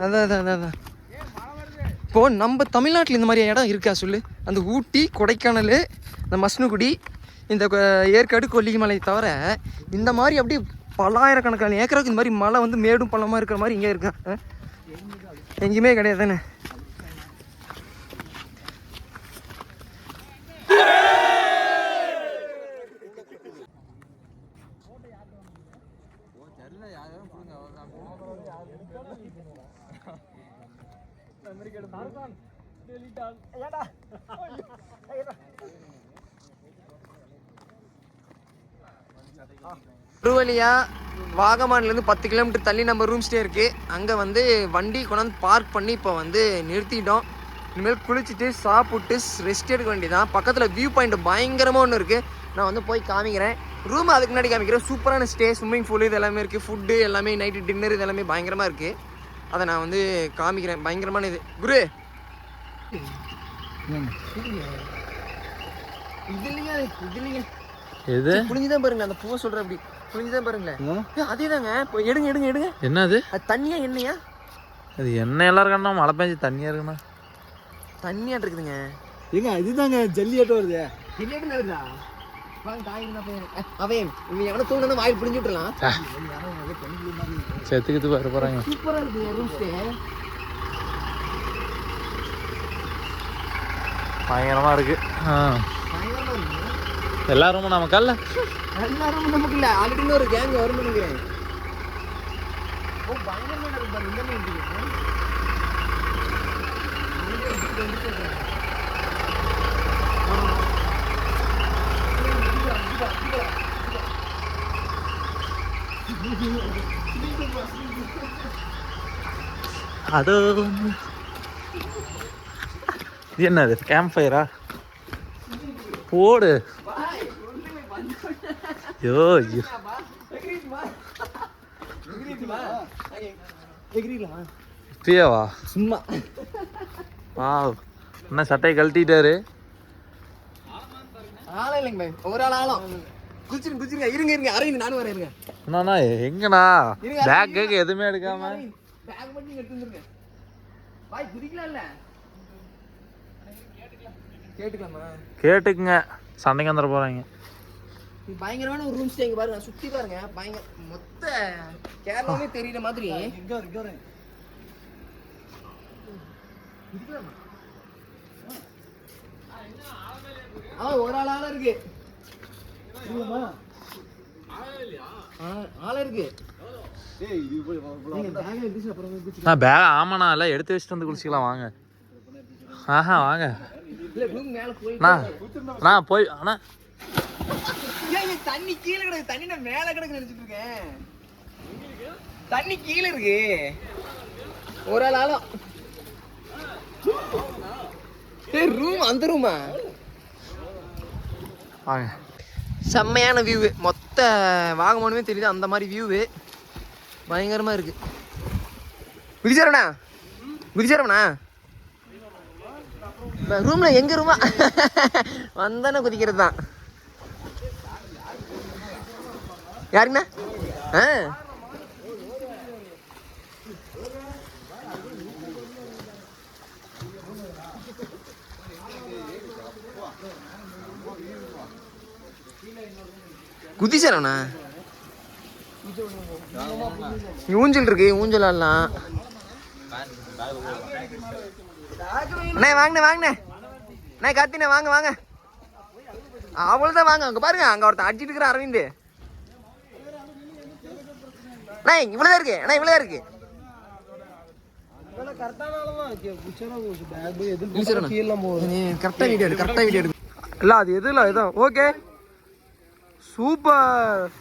Speaker 1: அதான் அதான் அதான் அதான். இப்போது நம்ம தமிழ்நாட்டில் இந்த மாதிரி இடம் இருக்கா சொல்லு? அந்த ஊட்டி, கொடைக்கானல், இந்த மஸ்னுகுடி, இந்த ஏற்காடு, கொல்லிமலை தவிர இந்த மாதிரி அப்படியே பல்லாயிரக்கணக்கான ஏக்கருக்கு இந்த மாதிரி மலை வந்து மேடும் பள்ளமாக இருக்கிற மாதிரி இங்கே இருக்கா? எங்கேயுமே கிடையாது தானே. ஒரு வழியாக வாகமான்லேருந்து 10 கிலோமீட்டர் தள்ளி நம்ம ரூம் ஸ்டே இருக்குது. அங்கே வந்து வண்டி கொண்டாந்து பார்க் பண்ணி இப்போ வந்து நிறுத்திட்டோம். இனிமேல் குளிச்சுட்டு சாப்பிட்டு ரெஸ்ட் எடுக்க வேண்டியதான். பக்கத்தில் வியூ பாயிண்ட் பயங்கரமாக ஒன்று இருக்குது, நான் வந்து போய் காமிக்கிறேன். ரூம் அதுக்கு முன்னாடி காமிக்கிறேன். சூப்பரான ஸ்டே, ஸ்விம்மிங் பூல் இது எல்லாமே இருக்குது, ஃபுட்டு எல்லாமே, நைட்டு டின்னர் இது எல்லாமே பயங்கரமாக இருக்குது. அதை நான் வந்து காமிக்கிறேன். பயங்கரமான இது குரு
Speaker 2: எது
Speaker 1: புளிஞ்சுதான் பாருங்க, அந்த பூவை சொல்கிறேன். அப்படி புளிஞ்சுதான் பாருங்களேன். அதே தாங்க. எடுங்க எடுங்க எடுங்க.
Speaker 2: என்னது
Speaker 1: அது தண்ணியா எண்ணெயா?
Speaker 2: அது என்ன எல்லாம் இருக்கா? மழை பெஞ்சு தண்ணியாக இருக்குண்ணா.
Speaker 1: தண்ணியாட்டு இருக்குதுங்க.
Speaker 5: ஏங்க இதுதாங்க ஜல்லியாட்டம் வருது.
Speaker 1: ஜல்லியாட்டம் வருதா? வாங்க காய் இருந்தா போய் அவன் இவன் எவனை தூண்டணும் வாயில் புளிஞ்சு விட்டுலாம்.
Speaker 2: செத்துக்கிட்டு வர போகிறாங்க.
Speaker 1: சூப்பராக இருக்குது ரூம் ஸ்டே.
Speaker 2: பயங்கரமாக இருக்குது.
Speaker 1: பயங்கரமாக இருக்குது.
Speaker 2: எல்லா ரூமும் நமக்கல்ல?
Speaker 1: எல்லா ரூமும் நமக்கு இல்லை. ஆல்ரெடி இன்னொரு கேங் வரும்னு நினைக்கிறேன். ஓ பயங்கரமாக இருக்கு பாரு. இந்த மாதிரி
Speaker 2: அது இது என்னது? கேம்ப் ஃபயரா? போடு. ஐயோ ஐயோ. இப்பயேவா?
Speaker 1: சும்மா
Speaker 2: வா என்ன சட்டையை கழட்டிட்டாரு.
Speaker 1: ஆளம் இல்லைங்க பாய், ஒரு ஆள் ஆளும். குச்சிருங்க இருங்க இருங்க அரைங்க, நானும் வரேன். இருங்க
Speaker 2: என்னண்ணா எங்கண்ணா? பேக் கேக் எதுவுமே எடுக்காம
Speaker 1: பேக் மட்டும் எடுத்து வந்துருங்க. பாய் குதிக்கலாம் இல்ல? கேட்டுக்கலாமா?
Speaker 2: கேட்டுக்குங்க, சண்டைக்கு வந்துட போறாங்க.
Speaker 1: பயங்கரமான ஒரு ரூம் ஸ்டே. இங்க பாருங்க, சுத்தி பாருங்க. பயங்கர மொத்த கேரளாவே தெரியுற மாதிரி. ஒரு ஆள் இருக்கு. ஆள இருக்கு.
Speaker 2: நான் பேக் ஆமாண்ணா எல்லாம் எடுத்து வச்சுட்டு வந்து குளிச்சிக்கலாம் வாங்க. ஆஹா வாங்க. நான் போய் அண்ணா
Speaker 1: தண்ணி கீழே கிடக்கு. தண்ணி நான் மேல கிடக்கு நினைச்சிட்டு இருக்கேன். தண்ணி கீழே இருக்கு. ஒரு ஆள் ஆளும் ஏய் ரூம் அந்த ரூமா
Speaker 2: வாங்க.
Speaker 1: செம்மையான வியூவு, மொத்த வாகமானுமே தெரியுது அந்த மாதிரி வியூவு, பயங்கரமாக இருக்குது. குதிச்சாரண்ணா குதிச்சாரண்ணா ரூமில் எங்கள் ரூமா வந்தானே குதிக்கிறது தான். யாருங்கண்ணா? ஆ குதிச்சாரண்ணா, ஊஞ்சல் இருக்கு, ஊஞ்சல் ஆடலாம். அண்ணே வாங்கண்ணே வாங்கண்ணே, அண்ணே காத்தினே வாங்க வாங்க, அவ்வளோதான் வாங்க. அங்கே பாருங்க, அங்கே ஒருத்தன் அடிச்சிட்டு இருக்கிற அரவிந்த். அண்ணா இவ்வளோதான் இருக்கு, அண்ணா இவ்வளோதான் இருக்கு. கரெக்டாக வீடியோ எடு, கரெக்டாக வீடியோ எடு.
Speaker 5: இல்லை அது எது இல்லை இதான். ஓகே சூப்பர்,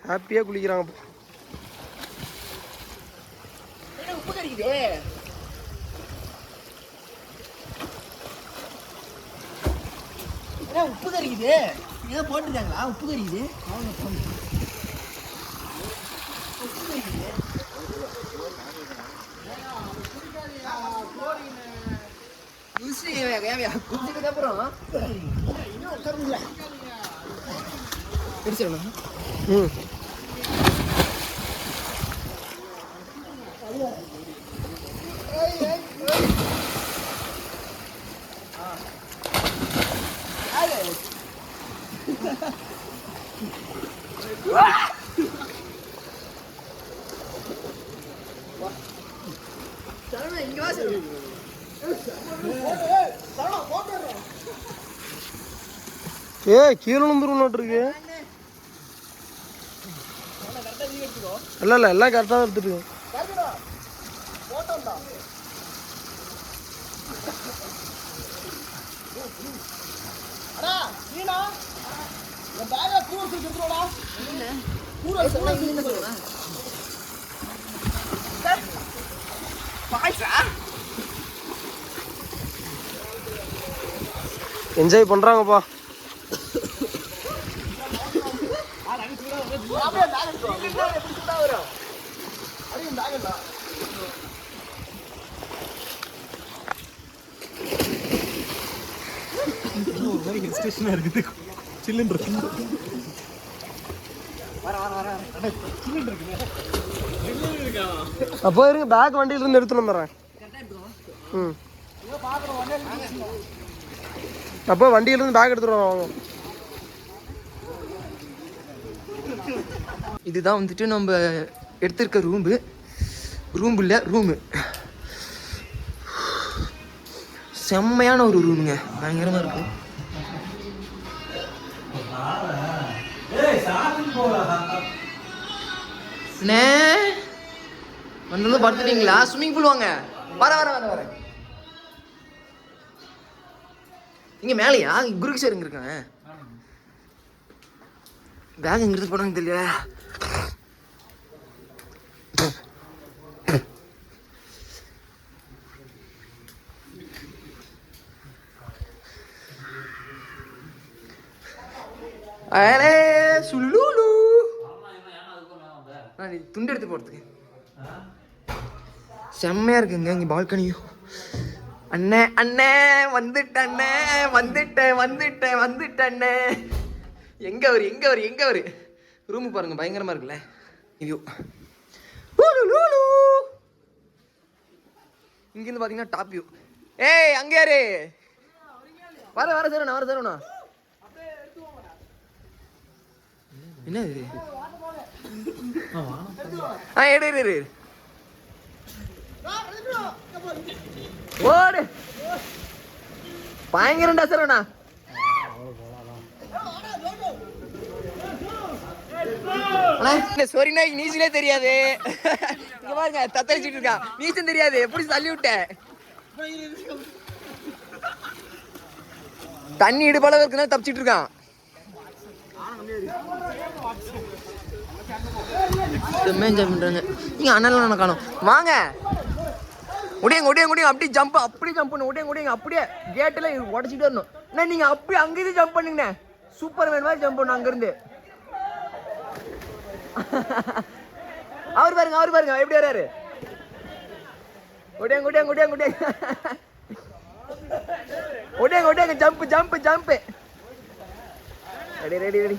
Speaker 5: ஹாப்பியாக குளிக்கிறாங்க.
Speaker 1: உப்பு கறிக்குது, உப்பு கறிக்குது, ஏதோ போட்டுருக்காங்களா? உப்பு கறிக்குது, குடிச்சதுக்கு அப்புறம்
Speaker 5: ம் கீழே வந்துடும் இருக்கு. இல்லை இல்லை எல்லாம் கரெக்டாக தான் எடுத்துட்டு. என்ஜாய் பண்றாங்கப்பா. அப்போ இருங்க, பேக் வண்டியில இருந்து எடுத்துட்டு வந்துடுறேன். ம் அப்போ வண்டியில இருந்து பேக் எடுத்துட்டு வாங்க.
Speaker 1: இதுதான் வந்துட்டு நம்ம எடுத்திருக்க ரூம் இல்லை ரூமு. செம்மையான ஒரு ரூமுங்க, பயங்கரமாக இருக்கு. அண்ணே வந்து படுத்துட்டீங்களா? ஸ்விம்மிங் பூல் வாங்க. வர இங்கே மேலேயா? குருக்கு சார் இங்கே இருக்காங்க. பேக் எங்க எடுத்து போனாங்க தெரியல. சுலுலு துண்டு எடுத்து போறதுக்கு செம்மையா இருக்குங்க இங்க பால்கனியும். அண்ணே அண்ணே வந்துட்டேன். எங்க அவரு ரூமு பாருங்க, பயங்கரமா இருக்குல்ல இது. இங்கிருந்து பாத்தீங்கன்னா டாப் வியூ. ஏய் அங்க யாரு? வர சரவணா. என்ன இது? எடு ஓடு. பயங்கரண்டா சரவணா. சொரினா நீச்சலே தெரியாது. இங்க பாருங்க, தத்தளிச்சுட்டு இருக்கான். நீச்சல் தெரியாது, எப்படி தள்ளி விட்ட? தண்ணி இடுபளவு இருக்குன்னா தப்பிச்சிட்டு இருக்கான். என்ஜாய் பண்றாங்க. நீங்க அண்ணன் காணும் வாங்க. ஒடியாங்க ஒடியாங்க ஒடியாங்க அப்படியே ஜம்ப் பண்ணு ஒடியாங்க ஒடியாங்க அப்படியே கேட்டில் உடச்சிட்டு வரணும் அண்ணா நீங்கள் அப்படியே அங்கேருந்து ஜம்ப் பண்ணுங்கண்ணே சூப்பர் மேன் மாதிரி ஜம்ப் பண்ணணும் அங்கேருந்து அவர் பாருங்க எப்படி வர்றாரு ஒடியாங்க ஒடியாங்க ஒடியாங்க ஒடியாங்க ஒடியாங்க ஒடியாங்க ஜம்ப் ரெடி ரெடி ரெடி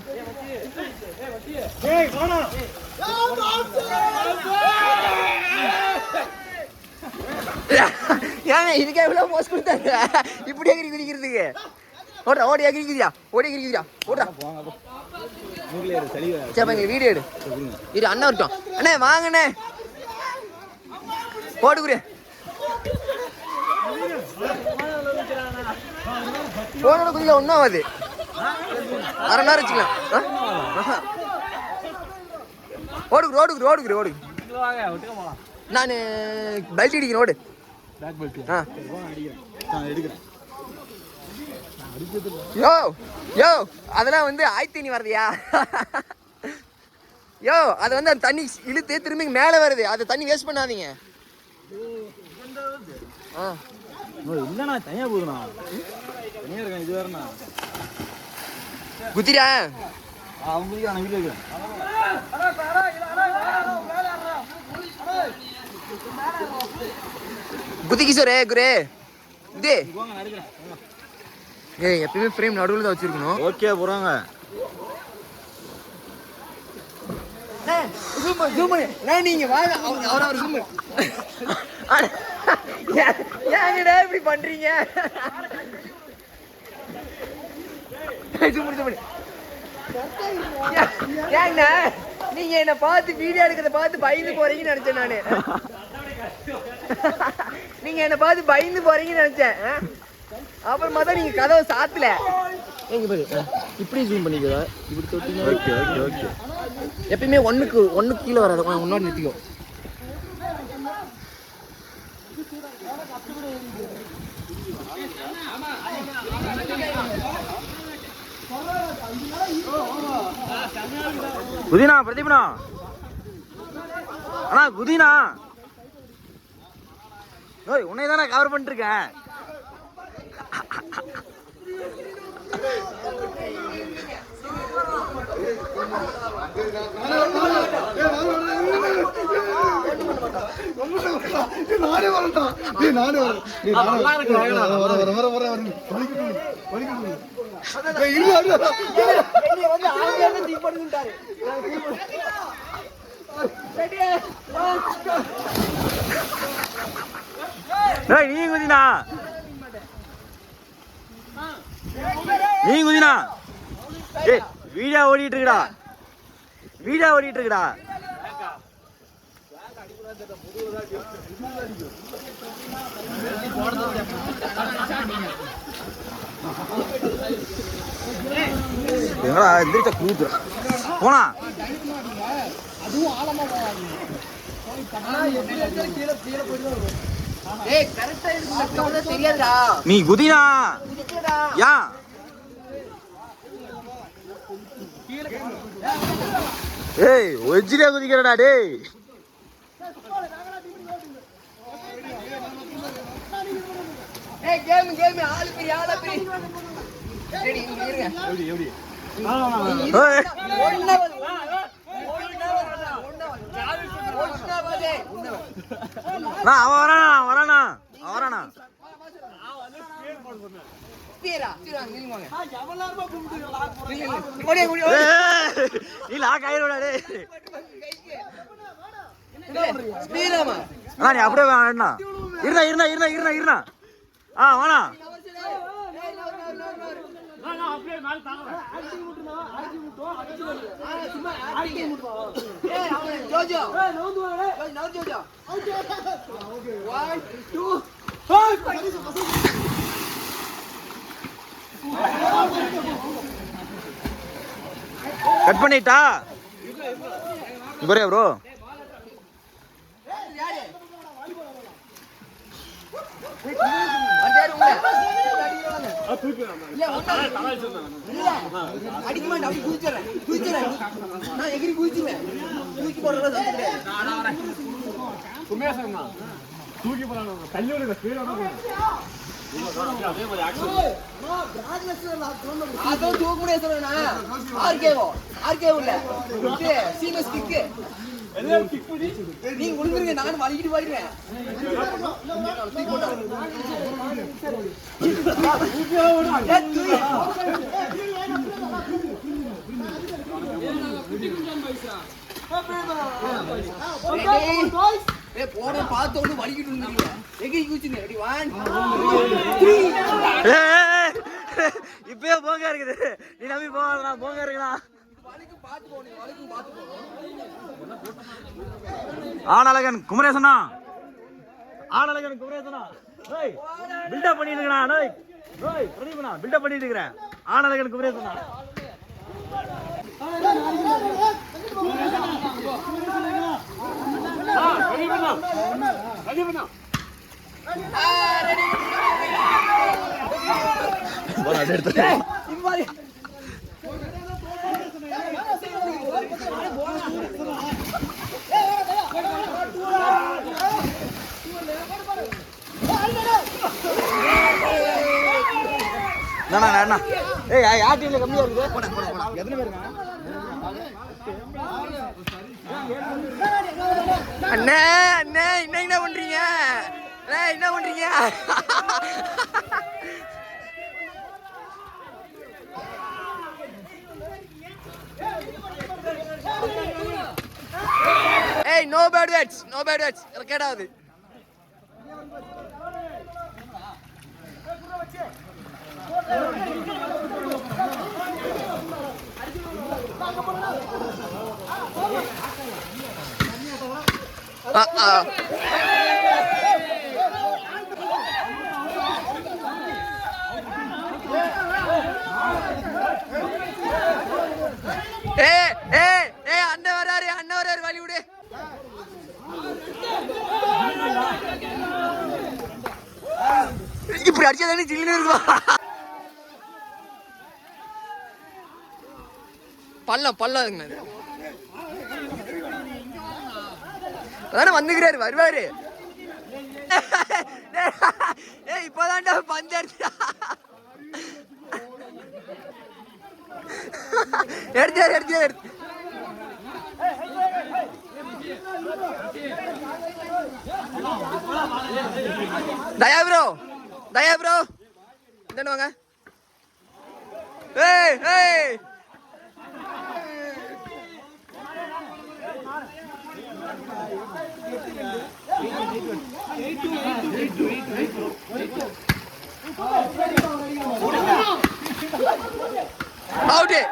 Speaker 1: ஏங்க இதுக்கு எவ்வளோ மோசம் கொடுத்தாங்க இப்படி எகிரி குதிக்கிறதுக்கு ஓடுறா ஓடி எகிரிக்குதியா ஓடுறா சரி எங்களுக்கு வீடியோ எடு இரு அண்ணா வரட்டும் அண்ணே வாங்கண்ணே போடுக்குறேன் போனோட குதிக்கல ஒன்றும் ஆகாது அரை நேரம் வச்சுக்கலாம் ஓடுக்குரு நான் பெல்ட் அடிக்கிறேன் ஓடு யோ அதெல்லாம் வந்து ஆய்த்தண்ணி வரதையா யோ அது வந்து அந்த தண்ணி இழுத்து திரும்பி மேலே வருது அதை தண்ணி வேஸ்ட் பண்ணாதீங்க
Speaker 3: இல்லண்ணா தனியா போகுதுண்ணா தனியா இருக்கேன் இது வேறண்ணா
Speaker 1: குத்திரா
Speaker 3: அவன் குதிக்கிறான் வீட்டில் இருக்கிறேன்
Speaker 1: குதிக்கு சார் குரே இது ஏய் எப்பயுமே ஃப்ரேம் நடுவில் தான் வச்சிருக்கணும்
Speaker 3: ஓகே போகிறாங்க
Speaker 1: நீங்க வாங்க அவர் ஜூம் ஏங்கடா இப்படி பண்றீங்க ஏங்கண்ணா நீங்க என்ன பார்த்து வீடியோ எடுக்கிறத பார்த்து பயந்து போறீங்கன்னு நினைச்சேன் நானு நீங்க என்ன பார்த்து பயந்து போறீங்கன்னு நினைச்சேன் அப்புறமா தான் நீங்க கதவை சாத்தல எங்க பாரு இப்படி ஜூம் பண்ணிக்கிறா இப்படி தொட்டிங்க
Speaker 3: ஓகே
Speaker 1: எப்பயுமே ஒன்னுக்கு கீழே வராது முன்னாடி நிறுத்திக்கோ
Speaker 3: குதினா பிரதீப்னா அண்ணா குதினா ஓய் உன்னை தானே கவர் பண்ணிட்டு இருக்கேன்
Speaker 5: நானே
Speaker 3: நீ குதினா ஏய் வீடியோ ஓடிட்டு இருக்குடா என்னடா எந்திரிச்ச கூத்துற போனா நீ குதினா யா ஏய் ஒஜ்ஜிலே குதிக்கிறடா டேய்
Speaker 1: கேம் ஆளு பெரிய சரி இங்க இருங்க
Speaker 3: எப்படி அவன் வரானா நீ லாக் ஆயிரோடா டேய் நீ அப்படியே வேணா இருண்ணா வாணா கட் பண்ணிட்டா ப்ரோ
Speaker 1: அடிக்க மாட்டேன் அப்படி குதிச்சிடறேன் நான் எகிரி குதிச்சுவேன் தூக்கி போடுறதா அதான் தூக்க முடியாது சொல்றேனா ஆர்கேவோ இல்ல சீமஸ் கிக் நீங்க உழுந்துருங்க நான் வலிக்கிட்டு போயிடுறேன் போன பார்த்தோன்னு வலிக்கிட்டு இருந்தீங்க எங்க கூச்சுங்க ரெடி 1 2
Speaker 3: இப்பயே போங்க இருக்குது நீ நம்பி போகாதடா போங்க இருக்குடா ஆனழகன் குமரேசனா டேய் பில்டப் பண்ணிட்டு இருக்கடா டேய் பிரதீபனா பில்டப் பண்ணிட்டு இருக்கற ஆனழகன் குமரேசனா அண்ணா ஏய் யார் டீம்ல கம்மியா இருக்குது போடா எத்தனை பேருங்க
Speaker 1: அண்ணே என்ன பண்றீங்க என்ன பண்றீங்க ஏய் நோ பேட் வேர்ட்ஸ் ரெக்கார்ட் ஆகுது அண்ணன் வராரு வழி விடு இப்படி அடிச்சதானே ஜில்லுன்னு இருக்குவா பல்லம் அதுங்க அதானே வந்துக்கிறாரு வருவாரு இப்பதான்டா பஞ்சு அடிச்சா எடுத்து தயா ப்ரோ என்ன வாங்க ஏய் out it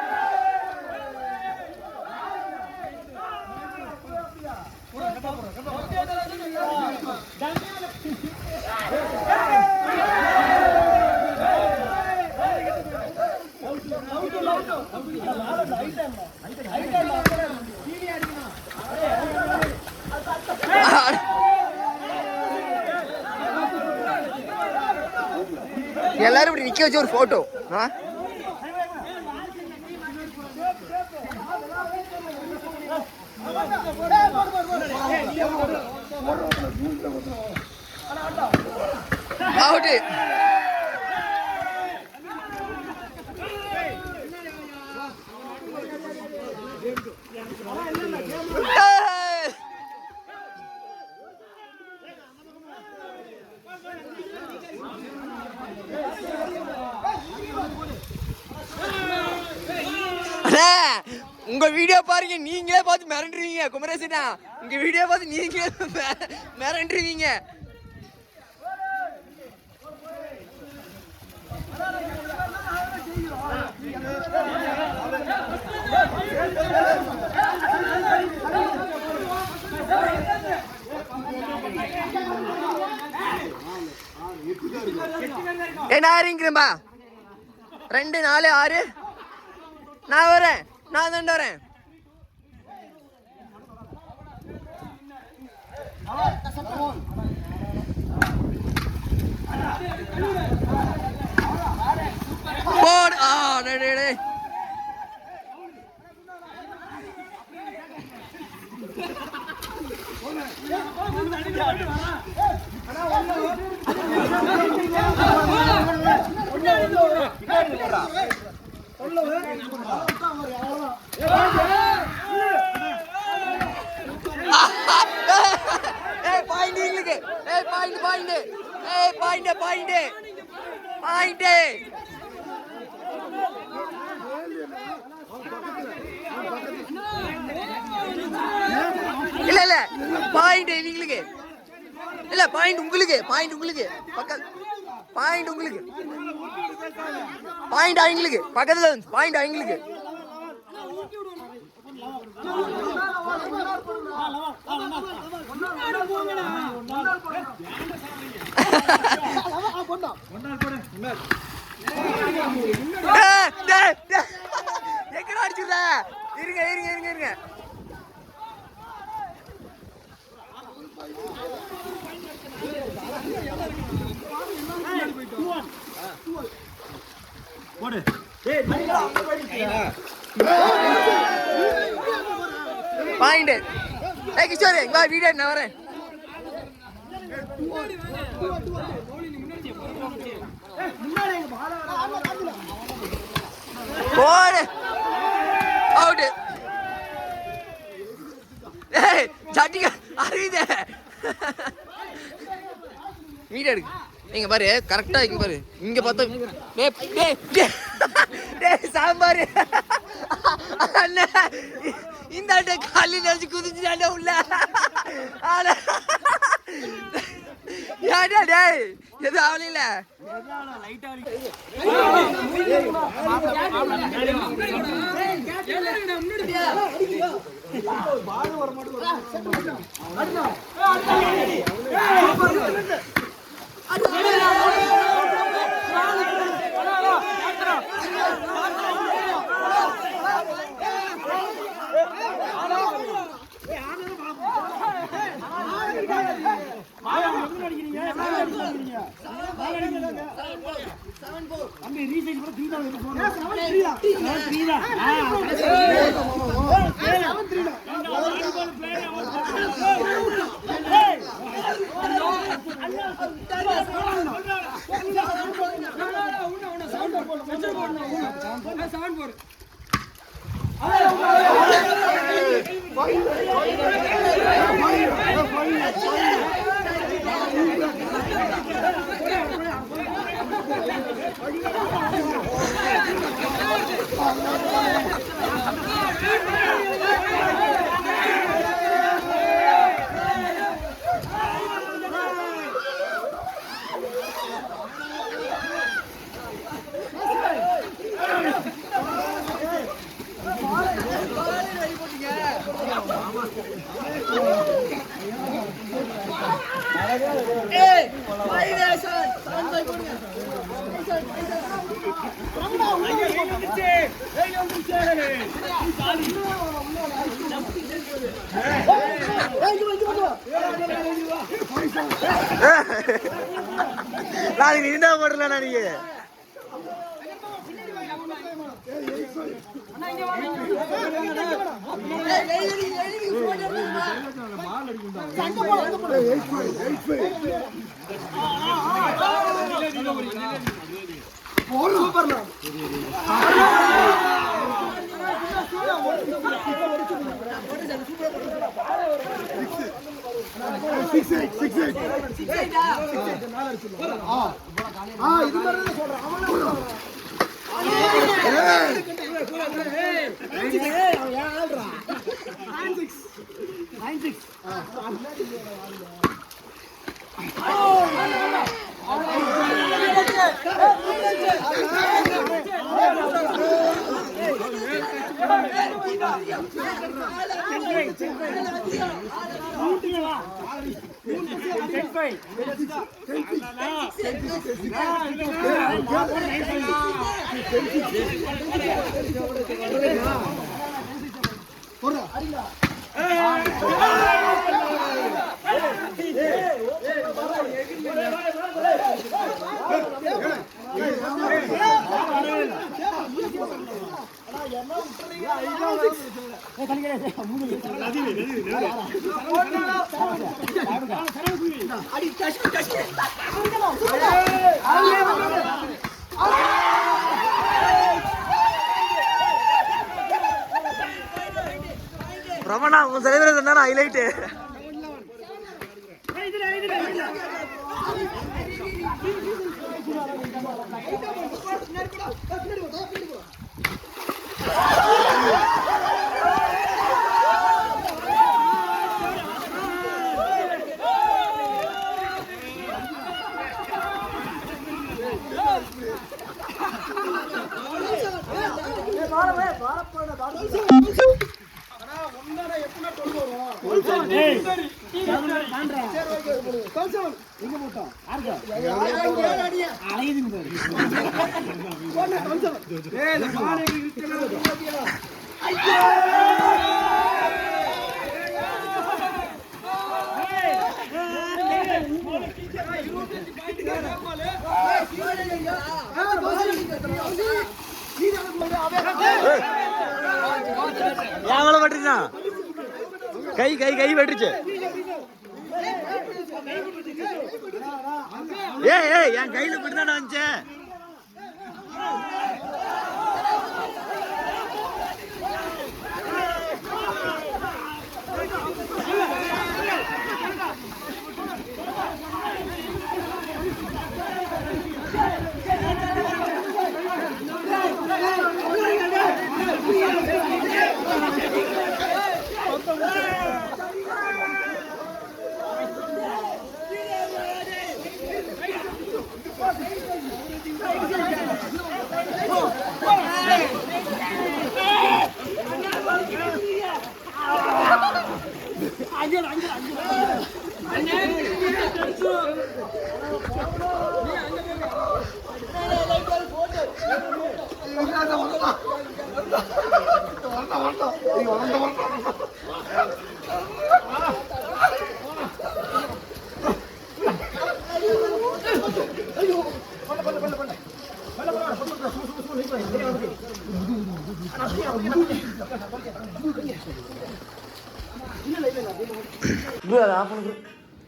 Speaker 1: எல்லாரும் இப்படி நிக்க வச்சு ஒரு போட்டோ அவுட் உங்க வீடியோ பாருங்க நீங்களே பார்த்து மிரண்டுருவீங்க குமரேசனா உங்க வீடியோ பார்த்து நீங்களே மிரண்டுருவீங்க என்ன ஆறீங்கிறம்பா 2 4 6 நான் வரேன் நான் தான் வரேன் போடு டேய் பாயிண்ட் எங்களுக்கு point point point point point இல்ல இல்ல பாயிண்ட் இவங்களுக்கு இல்ல பாயிண்ட் உங்களுக்கு பக்கத்து பாயிண்ட் உங்களுக்கு பாயிண்ட் அவங்களுக்கு பக்கத்துல பாயிண்ட் அவங்களுக்கு எக்கடா அடிச்சுடா இருங்க இருங்க இருங்க இருங்க பாயிண்ட் கிஷோர் வா வீடியோ நான் வரேன் போடு அவுட் ஏய் ஜாட்டிங்க அறியுதே வீடியோ எடுக்கு இங்க பாரு கரெக்டா இங்க பாரு இங்க பார்த்தா டேய் சாம்பார் அண்ணா இந்த ஆட்ட காலி நினைச்சு குதிச்சுட்டாண்டா உள்ள யாடா டேய் எது ஆவலில
Speaker 3: நாளைக்கு என்ன போடல நீங்க
Speaker 5: அடி
Speaker 3: ரமணா உன் தலைவர் என்ன ஹைலைட்டு. எவ்வளவு வெட்டுச்சா? கை கை கை வெட்டுச்சு. ஏய் என் கையில இப்படிதான் வந்துச்சு.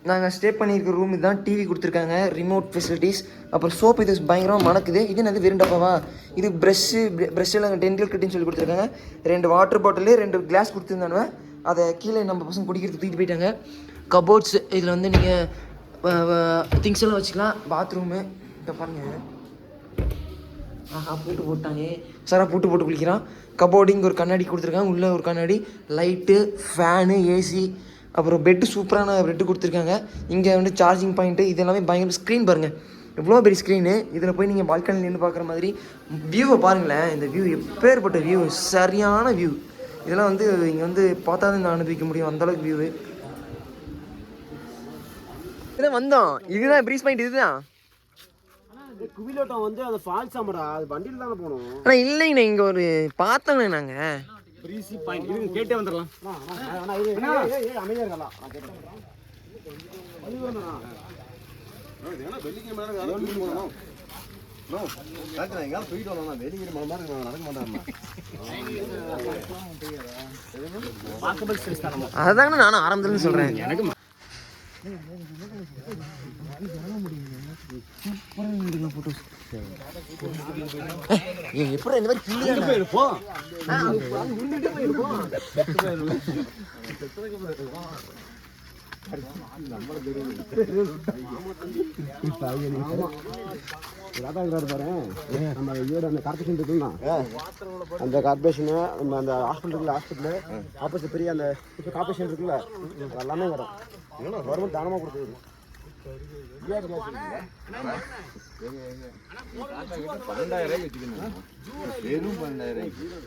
Speaker 1: நாங்கள் ஸ்டே பண்ணியிருக்க ரூம் இதுதான். டிவி கொடுத்துருக்காங்க, ரிமோட் ஃபெசிலிட்டிஸ், அப்புறம் சோப். இது பயங்கரமாக மணக்குது. இது என்னது வெறும் டப்பாவா? இது ப்ரெஷ்ஷில் டென்டல் கட்டின்னு சொல்லி கொடுத்துருக்காங்க. 2 வாட்டர் பாட்டிலு 2 கிளாஸ் கொடுத்துருந்தானுவ. அதை கீழே நம்ம பசங்க குடிக்கிறதுக்கு தூக்கிட்டு போயிட்டாங்க. கபோர்ட்ஸ், இதில் வந்து நீங்கள் திங்ஸ் எல்லாம் வச்சுக்கலாம். பாத்ரூமு இதை பாருங்கள். ஆஹா பூட்டு போட்டாங்க. சாரா பூட்டு போட்டு குளிக்கிறான். கபோர்டு இங்கே ஒரு கண்ணாடி கொடுத்துருக்காங்க. உள்ளே ஒரு கண்ணாடி, லைட்டு, ஃபேனு, ஏசி, அப்புறம் பெட்டு சூப்பரான பெட்டு கொடுத்துருக்காங்க. இங்கே வந்து சார்ஜிங் பாயிண்ட்டு, இது எல்லாமே பயங்கர. ஸ்க்ரீன் பாருங்கள், எவ்வளோ பெரிய ஸ்க்ரீனு. இதில் போய் நீங்கள் பால்கனியில் நின்று பார்க்குற மாதிரி. வியூவை பாருங்களேன், இந்த வியூ எப்பேற்பட்ட வியூ, சரியான வியூ. இதெல்லாம் வந்து இங்கே வந்து பார்த்தா தான் அனுபவிக்க முடியும், அந்தளவுக்கு வியூவு. இதான் வந்தோம், இதுதான் ப்ரீஸ் பாயிண்ட். இதுதான்
Speaker 5: குவிலோட்டம் வந்து அந்த ஃபால்ஸ் ஆமாடா, அது வண்டியில் தானே போகணும்.
Speaker 1: ஆனால் இல்லைங்கண்ணா, இங்கே ஒரு பார்த்தோங்கண்ணே நாங்கள்.
Speaker 5: ப்ரீசி பாயிண்ட் இது கேட்டே வந்துடலாம். அமைதியாக இருக்கலாம்.
Speaker 1: அதுதாங்கண்ணா நானும் ஆரம்பத்துலேருந்து சொல்கிறேன். எனக்கு எப்படி இந்த மாதிரி கிள்ளி போயிருப்போம். நம்ம ஈரோடு அந்த கார்பரேஷன் இருக்குன்னா, அந்த கார்பரேஷனு நம்ம அந்த ஹாஸ்பிட்டல் ஆப்போசிட் பெரிய அந்த கார்பரேஷன் இருக்குல்ல, எல்லாமே வரும். கவர்மெண்ட் தானமாக கொடுத்தது.
Speaker 6: 12,000 வச்சுக்கணும். வெறும் 12,000.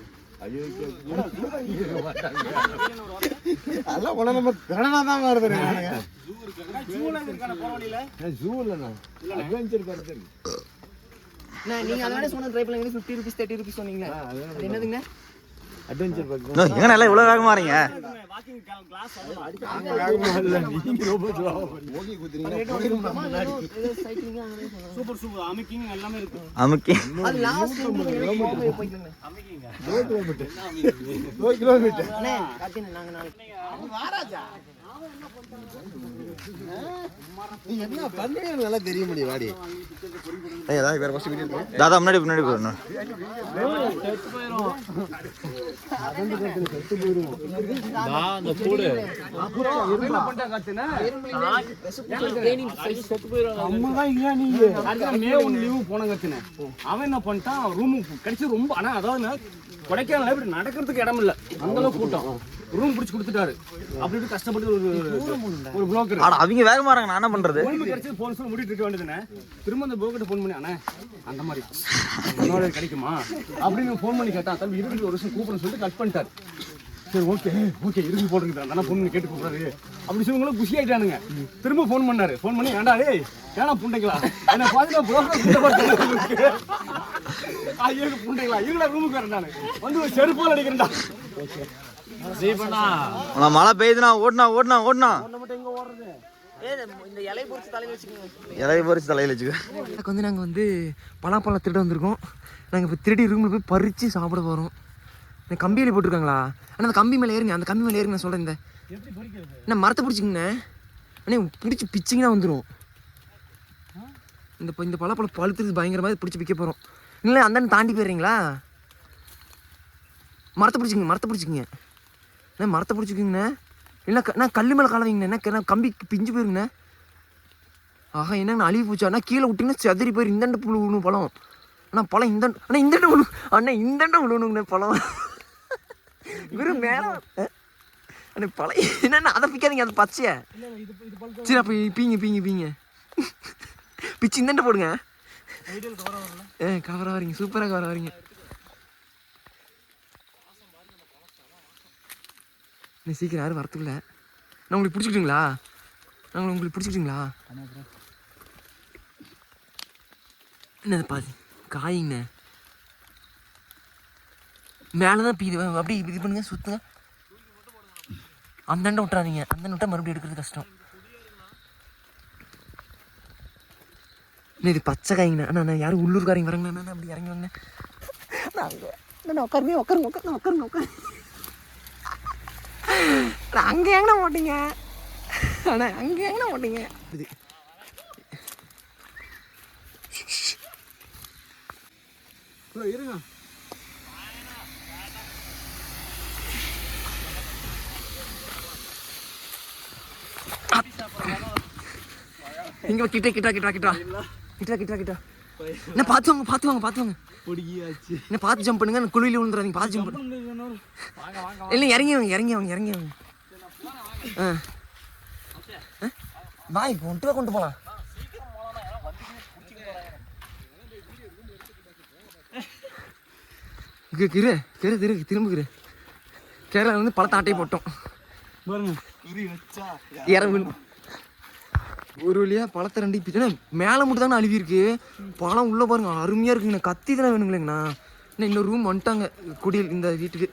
Speaker 6: அதெல்லாம் போனா நம்ம கடனா தான் வருது.
Speaker 1: நீங்க அதோட சொன்ன ட்ரை பண்ணீங்க 50 rupees 30 rupees சொன்னீங்களா? அது என்னதுங்க?
Speaker 3: Adventure park. எங்க நல்லா இவ்வளவு வேகமா வரீங்க? அமுக்கி
Speaker 6: என்ன பண்ணுங்க நல்லா தெரிய முடியும் வாடி
Speaker 3: தாதா முன்னாடி முன்னாடி போயிடணும்.
Speaker 7: அவன் என்ன பண்ணிட்டான் ரூம் கிடைச்சி ரொம்ப ஆனா அதாவது கொடைக்கானல இப்படி நடக்கிறதுக்கு இடம் இல்ல அந்த அளவுக்கு கூட்டம் ரூம் பிடிச்சி கொடுத்துட்டாரு அப்படி கஷ்டப்பட்டு ஒரு புரோக்கர்
Speaker 3: ஆனா அவங்க வேகமா வராங்க, நான் என்ன பண்றது?
Speaker 7: ரூம் கிடைச்சி போன் சொல்லி முடிட்டு இருக்க வேண்டியதுனே திரும்ப அந்த புரோக்கர்ட்ட போன் பண்ணி அண்ணே அந்த மாதிரி இன்னொரு கிடைக்குமா அப்படின்னு போன் பண்ணி கேட்டான். தம்பி இருக்கு ஒரு வருஷம் கூப்பிடுன்னு சொல்லிட்டு கட் பண்ணிட்டாரு. சரி ஓகே ஓகே இருக்கு போட்டுருக்கேன் தானே பொண்ணு கேட்டு கூப்பிடுறாரு அப்படி சொல்லி குஷி ஆயிட்டானுங்க. திரும்ப ஃபோன் பண்ணாரு. ஃபோன் பண்ணி ஏன்டா டேய் ஏன்னா புண்டைங்களா என்ன பாதினா ஐயோ புண்டைங்களா இருடா ரூமுக்கு வரேன் வந்து ஒரு செருப்பால் அடிக்கிறேன்டா.
Speaker 3: நான் மழை பெய்யுதுண்ணா ஓடனா ஓடனா ஓடனா இலையை பொறிச்சு தலையில் வச்சுக்க.
Speaker 1: எனக்கு வந்து நாங்கள் வந்து பலாப்பழம் திருட வந்திருக்கோம். நாங்கள் இப்போ திருடி ரூமில் போய் பறித்து சாப்பிட போகிறோம். இந்த கம்பியில் போட்டிருக்காங்களா? ஆனால் அந்த கம்பி மேலே ஏறுங்க, அந்த கம்பி மேலே ஏறுங்க. நான் சொல்கிறேன் இந்த என்ன மரத்தை பிடிச்சிங்கண்ணே அண்ணே பிடிச்சி பிச்சிங்கன்னா வந்துடும். இந்த பலாப்பழம் பழுத்துறது பயங்கரமாக பிடிச்சி விற்க போகிறோம். இல்லை அந்த தாண்டி போயிடுறீங்களா? மரத்தை பிடிச்சிங்க அண்ணே மரத்தை பிடிச்சிக்கிங்கண்ணே. இல்லை நான் கல் மேலே காலவீங்கண்ணே என்ன கம்பி பிஞ்சு போயிருங்கண்ணே. ஆஹா என்னங்கண்ணா அழுவி போச்சு. அண்ணா கீழே விட்டிங்கன்னா செதறி போயிரு. இந்தண்ட புழு விழுணும் பழம். அண்ணா பழம் இந்தண்ட விழு அண்ணா இந்தண்ட விழுணுங்கண்ணே பழம். இவரு மேலே அண்ணே பழம் என்னண்ணா அதை பிக்காதீங்க, அது பச்சைய. சரி அப்போ பீங்க பிச்சு இந்தண்ட போடுங்க. கவராக வரீங்க, சூப்பராக கவராக வரீங்க. சீக்கிரம் யாரும் வரத்துக்குள்ள நான் உங்களுக்கு பிடிச்சிக்கிட்டுங்களா? என்னது பாதி காய்ங்கண்ணே மேலே தான் பீது அப்படி இது பண்ணுங்க சுற்றுங்க. அந்தண்டை விட்றாதீங்க, அந்தண்டை விட்டா மறுபடியும் எடுக்கிறது கஷ்டம். இது பச்சை காய்ங்கண்ணா. அண்ணா யாரும் உள்ளூர்காரங்க வராங்கண்ணா அப்படி இறங்கி வாங்க. உட்காருங்க அங்கே எங்கண்ணா மாட்டீங்க அண்ணா அங்கே எங்கண்ணா மாட்டீங்க. இது
Speaker 7: இருங்க
Speaker 1: இங்க கிட்ட என்ன பார்த்து வாங்க என்ன பார்த்து ஜம்ப் பண்ணுங்க. குழியில் விழுந்துறாதீங்க, பார்த்து ஜம்ப் பண்ணுங்க. இல்லை இறங்கி வாங்க. வாய் கொண்டு போகலாம். திரும்புகிற கேரளா வந்து பழத்தை ஆட்டையை போட்டோம் ஒரு வழியா பழத்தை ரெண்டு பிச்சுன்னா மேலே மட்டும் தானே அழுவி இருக்கு. பழம் உள்ள பாருங்க அருமையா இருக்குங்கண்ணா. கத்தி தானே வேணுங்களேங்கண்ணா. இன்னொரு ரூம் வந்துட்டாங்க குடியில் இந்த வீட்டுக்கு.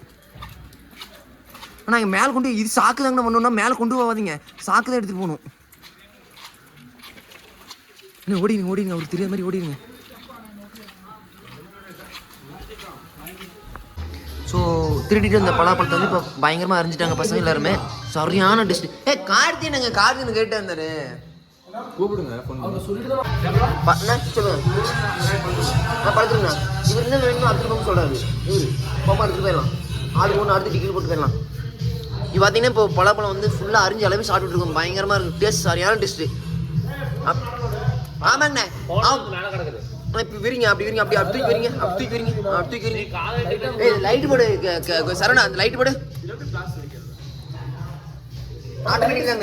Speaker 1: ஆனால் இங்கே மேலே கொண்டு இது சாக்கு தாங்கண்ணா பண்ணோம்னா மேலே கொண்டு போகாதீங்க, சாக்கு தான் எடுத்துகிட்டு போகணும். என்ன ஓடிடுங்க அவருக்கு தெரியாத மாதிரி ஓடிடுங்க. ஸோ திருடிட்டு அந்த பலாப்பழத்தை வந்து இப்போ பயங்கரமாக அறிஞ்சிட்டாங்க பசங்க எல்லாருமே. சரியான டிஸ்ட். கார்த்தின்னு கேட்டு இருந்தாரு
Speaker 4: கூப்பிடுங்க
Speaker 1: சொல்லுங்க. படுத்துருங்கண்ணா. இவர் என்ன வேணுமோ அடுத்த பக்கம் சொல்கிறாரு. இவர் பாப்பா எடுத்துட்டு போயிடலாம். ஆளுக்கு ஒன்று அடுத்து டிக்கெட் போட்டு போயிடலாம். இது பார்த்தீங்கன்னா இப்போ பலாப்பழம் வந்து ஃபுல்லாக அரிஞ்சு அளவு சாப்பிட்டுட்டு இருக்கோம். பயங்கரமாக இருக்கும் டேஸ்ட், சரியான டேஸ்ட்டு. ஆமாங்கண்ணே இப்போ விரிங்க அப்படி தூக்கி விரிங்க. லைட்டு போடு சரணா, அந்த லைட்டு போடு. ஆட்டோமேட்டிக் தான்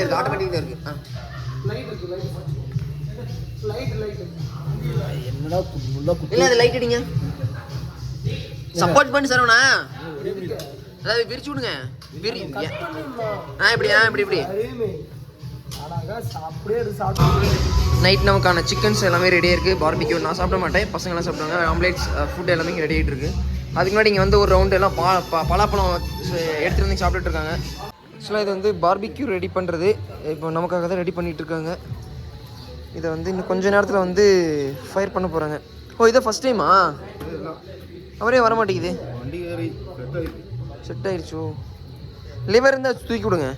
Speaker 1: இருக்கு. இல்லை அது லைட் அடிங்க, சப்போர்ட் பண்ணி சரவணா. அதாவது விரிச்சு விடுங்க. இப்படி நைட் நமக்கான சிக்கன்ஸ் எல்லாமே ரெடியாக இருக்குது. பார்பிக்யூ நான் சாப்பிட மாட்டேன், பசங்களாம் சாப்பிடுவாங்க. ஆம்லேட்ஸ் ஃபுட் எல்லாமே ரெடி ஆகிட்டு இருக்குது. அதுக்கு முன்னாடி இங்கே வந்து ஒரு ரவுண்டு எல்லாம் பலாப்பழம் எடுத்துகிட்டு வந்து சாப்பிட்டுட்டு இருக்காங்க. ஆக்சுவலாக இது வந்து பார்பிக்யூ ரெடி பண்ணுறது. இப்போ நமக்காக தான் ரெடி பண்ணிகிட்டு இருக்காங்க. இதை வந்து இன்னும் கொஞ்ச நேரத்தில் வந்து ஃபயர் பண்ண போகிறாங்க. ஓ இதை ஃபஸ்ட் டைமா? அவரே வர மாட்டேங்குது.
Speaker 6: வண்டி ஏறி
Speaker 1: செட் ஆயிடுச்சோ. லிவர் இருந்தால் தூக்கி விடுங்க.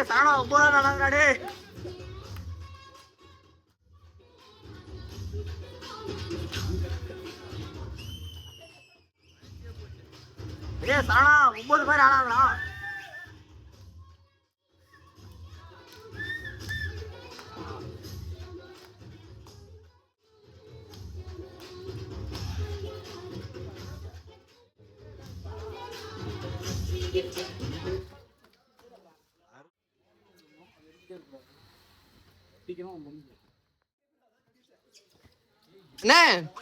Speaker 3: சாணா போடா நடங்கடே. சாணா 9 பேர் ஆனாங்களா?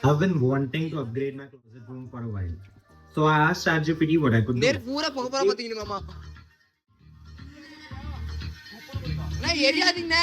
Speaker 8: I've been wanting to upgrade my closet room for a while. So I asked ChatGPT what I could do.
Speaker 1: பூரா போக போற பாத்தீங்க மாமா. நான் எரியாதீங்க.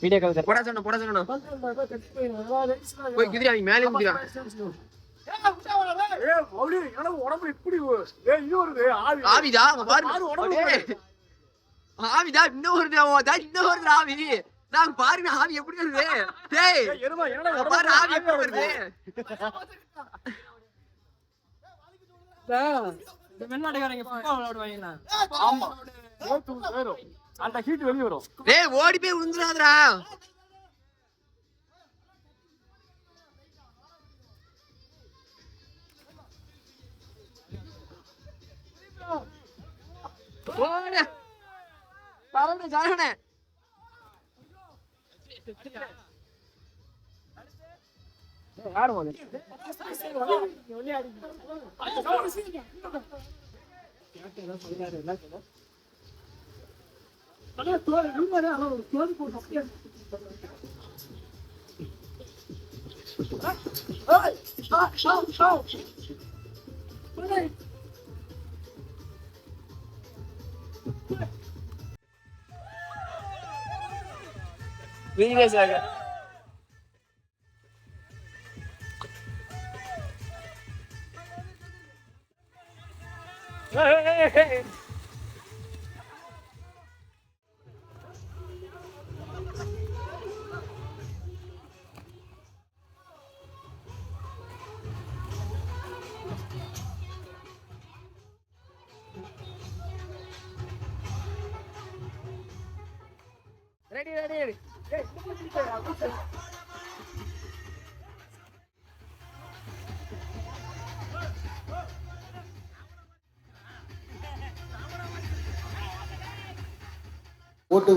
Speaker 4: வீடியோ கால்
Speaker 1: போடா சொன்னா போய் குதிரை அவன் மேலே குதிரா. ஆவிதா அங்க பாரு. ஆவிதா இன்னும் ஒரு ஆவி. நான் பாருங்க ஆவி எப்படி வருது. டேய் பாரு ஆவி எப்படி வருது.
Speaker 7: ஆமா அந்த ஹீட் வெளிய வரும்.
Speaker 1: டேய் ஓடி போய் விழுந்துறாதடா. ஓடு. பரவாயில்லை ஜானே.
Speaker 6: போட்டு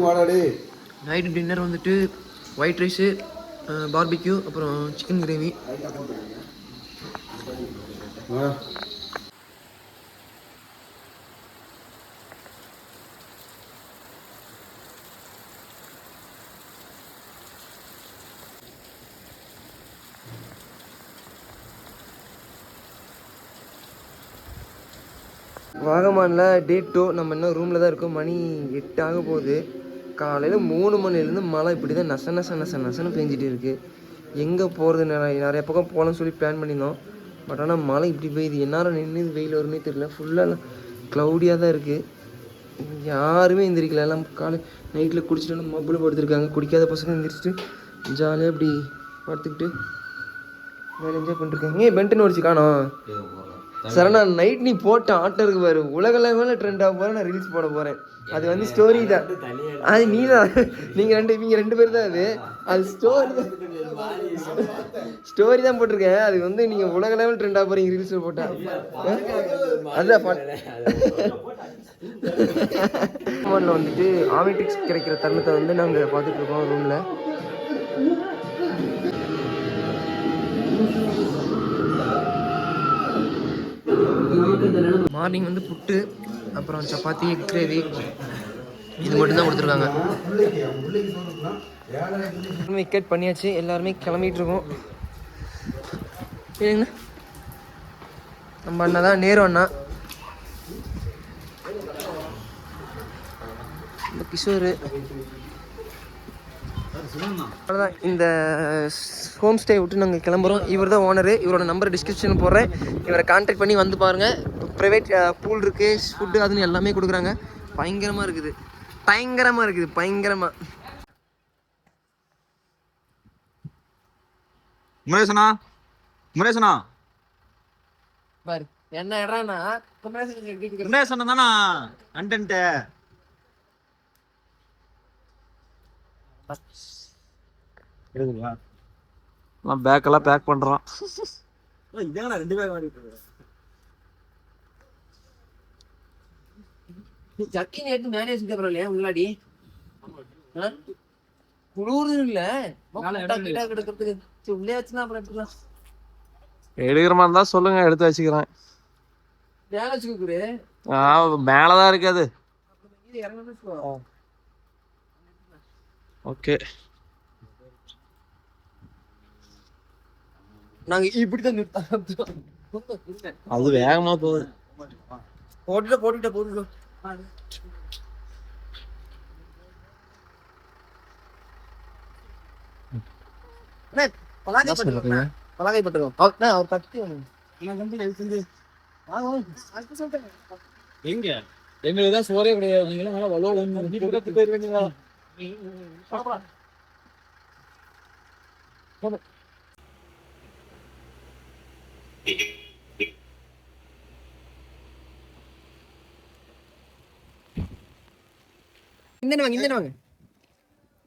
Speaker 6: மாடாடி.
Speaker 1: நைட்டு டின்னர் வந்துட்டு ஒயிட் ரைஸு, பார்பிக்யூ, அப்புறம் சிக்கன் கிரேவி. வாகமானில் டே 2 நம்ம இன்னும் ரூமில் தான் இருக்கோம். மணி 8 ஆக போகுது. காலையில் 3 மணிலேருந்து மழை இப்படி தான் நசன்னு பெஞ்சிட்டு இருக்குது. எங்கே போகிறது, நிறைய பக்கம் போகலான்னு சொல்லி பிளான் பண்ணியிருந்தோம். பட் ஆனால் மழை இப்படி பெய்யுது. எந்நேரம் நின்று வெயில் வரும்னே தெரியல. ஃபுல்லாக க்ளவுடியாக தான் இருக்குது. யாருமே எந்திரிக்கல. எல்லாம் நைட்டில் குடிச்சிட்டு மப்பிள் படுத்துருக்காங்க. குடிக்காத பசங்க எந்திரிச்சிட்டு ஜாலியாக இப்படி படுத்துக்கிட்டு வேறு என்ஜாய் பண்ணிருக்காங்க. ஏன் பென்டன் வச்சு காணோம் சரணா. நைட் நீ போட்ட ஆட்டம் இருக்கு பாரு, உலக லெவலில் ட்ரெண்ட் ஆக போகிறேன். நான் ரீல்ஸ் போட போகிறேன். அது வந்து ஸ்டோரி தான். அது நீ தான், நீங்கள் ரெண்டு பேர் தான். அது ஸ்டோரி தான் போட்டிருக்கேன். அது வந்து நீங்கள் உலக லெவல் ட்ரெண்ட் ஆக போகிறீங்க ரீல்ஸில் போட்டால். அதுதான் ஃபோனில் வந்துட்டு ஆமிட்ரிக்ஸ் கிடைக்கிற தருணத்தை வந்து நாங்கள் பார்த்துட்டு இருக்கோம் ரூமில். மார்னிங் வந்து புட்டு, அப்புறம் சப்பாத்தி, எக் கிரேவி, இது மட்டும்தான் கொடுத்துருக்காங்க. விக்கெட் பண்ணியாச்சு. எல்லாருமே கிளம்பிட்டு இருக்கோம். ஏங்க நம்ம அண்ணா தான், நேரு அண்ணா, இந்த கிஷோரு. அவ்வளோதான், இந்த ஹோம் ஸ்டே விட்டு நாங்கள் கிளம்புறோம். இவர் தான் ஓனரு. இவரோட நம்பர் டிஸ்கிரிப்ஷன் போடுறேன். இவரை கான்டாக்ட் பண்ணி வந்து பாருங்கள். ப்ரைவேட் பூல் இருக்குது, ஃபுட்டு அதுன்னு எல்லாமே கொடுக்குறாங்க. பயங்கரமாக இருக்குது.
Speaker 3: முரேசனா
Speaker 1: பாரு என்ன இடம்னா
Speaker 3: முரேசனா தானா கண்டென்ட்.
Speaker 2: பேக்கெல்லாம் பேக் பண்ணுறோம்.
Speaker 3: இதாங்க 2 பேக் வாங்கிட்டு
Speaker 1: ஜக்கின் எடுத்து மேனேஜ் பண்றோம் இல்லையா முன்னாடி குளூர் இல்ல எடுக்கிறதுக்கு உள்ளே வச்சுனா அப்புறம் எடுத்துக்கலாம்.
Speaker 2: எடுக்கிற மாதிரி இருந்தா சொல்லுங்க, எடுத்து வச்சுக்கிறேன்.
Speaker 1: மேலே வச்சுக்கூரு.
Speaker 2: மேலதான் இருக்காது. ஓகே,
Speaker 1: நாங்க இப்படிதான்
Speaker 2: அது வேகமா போகுது.
Speaker 1: போட்டுட்டு பலகை பட்டுரும். அவர் கட்டி
Speaker 4: எங்க எங்களுக்கு தான் சோறே கிடையாது. நீங்களும் போயிருவீங்களா?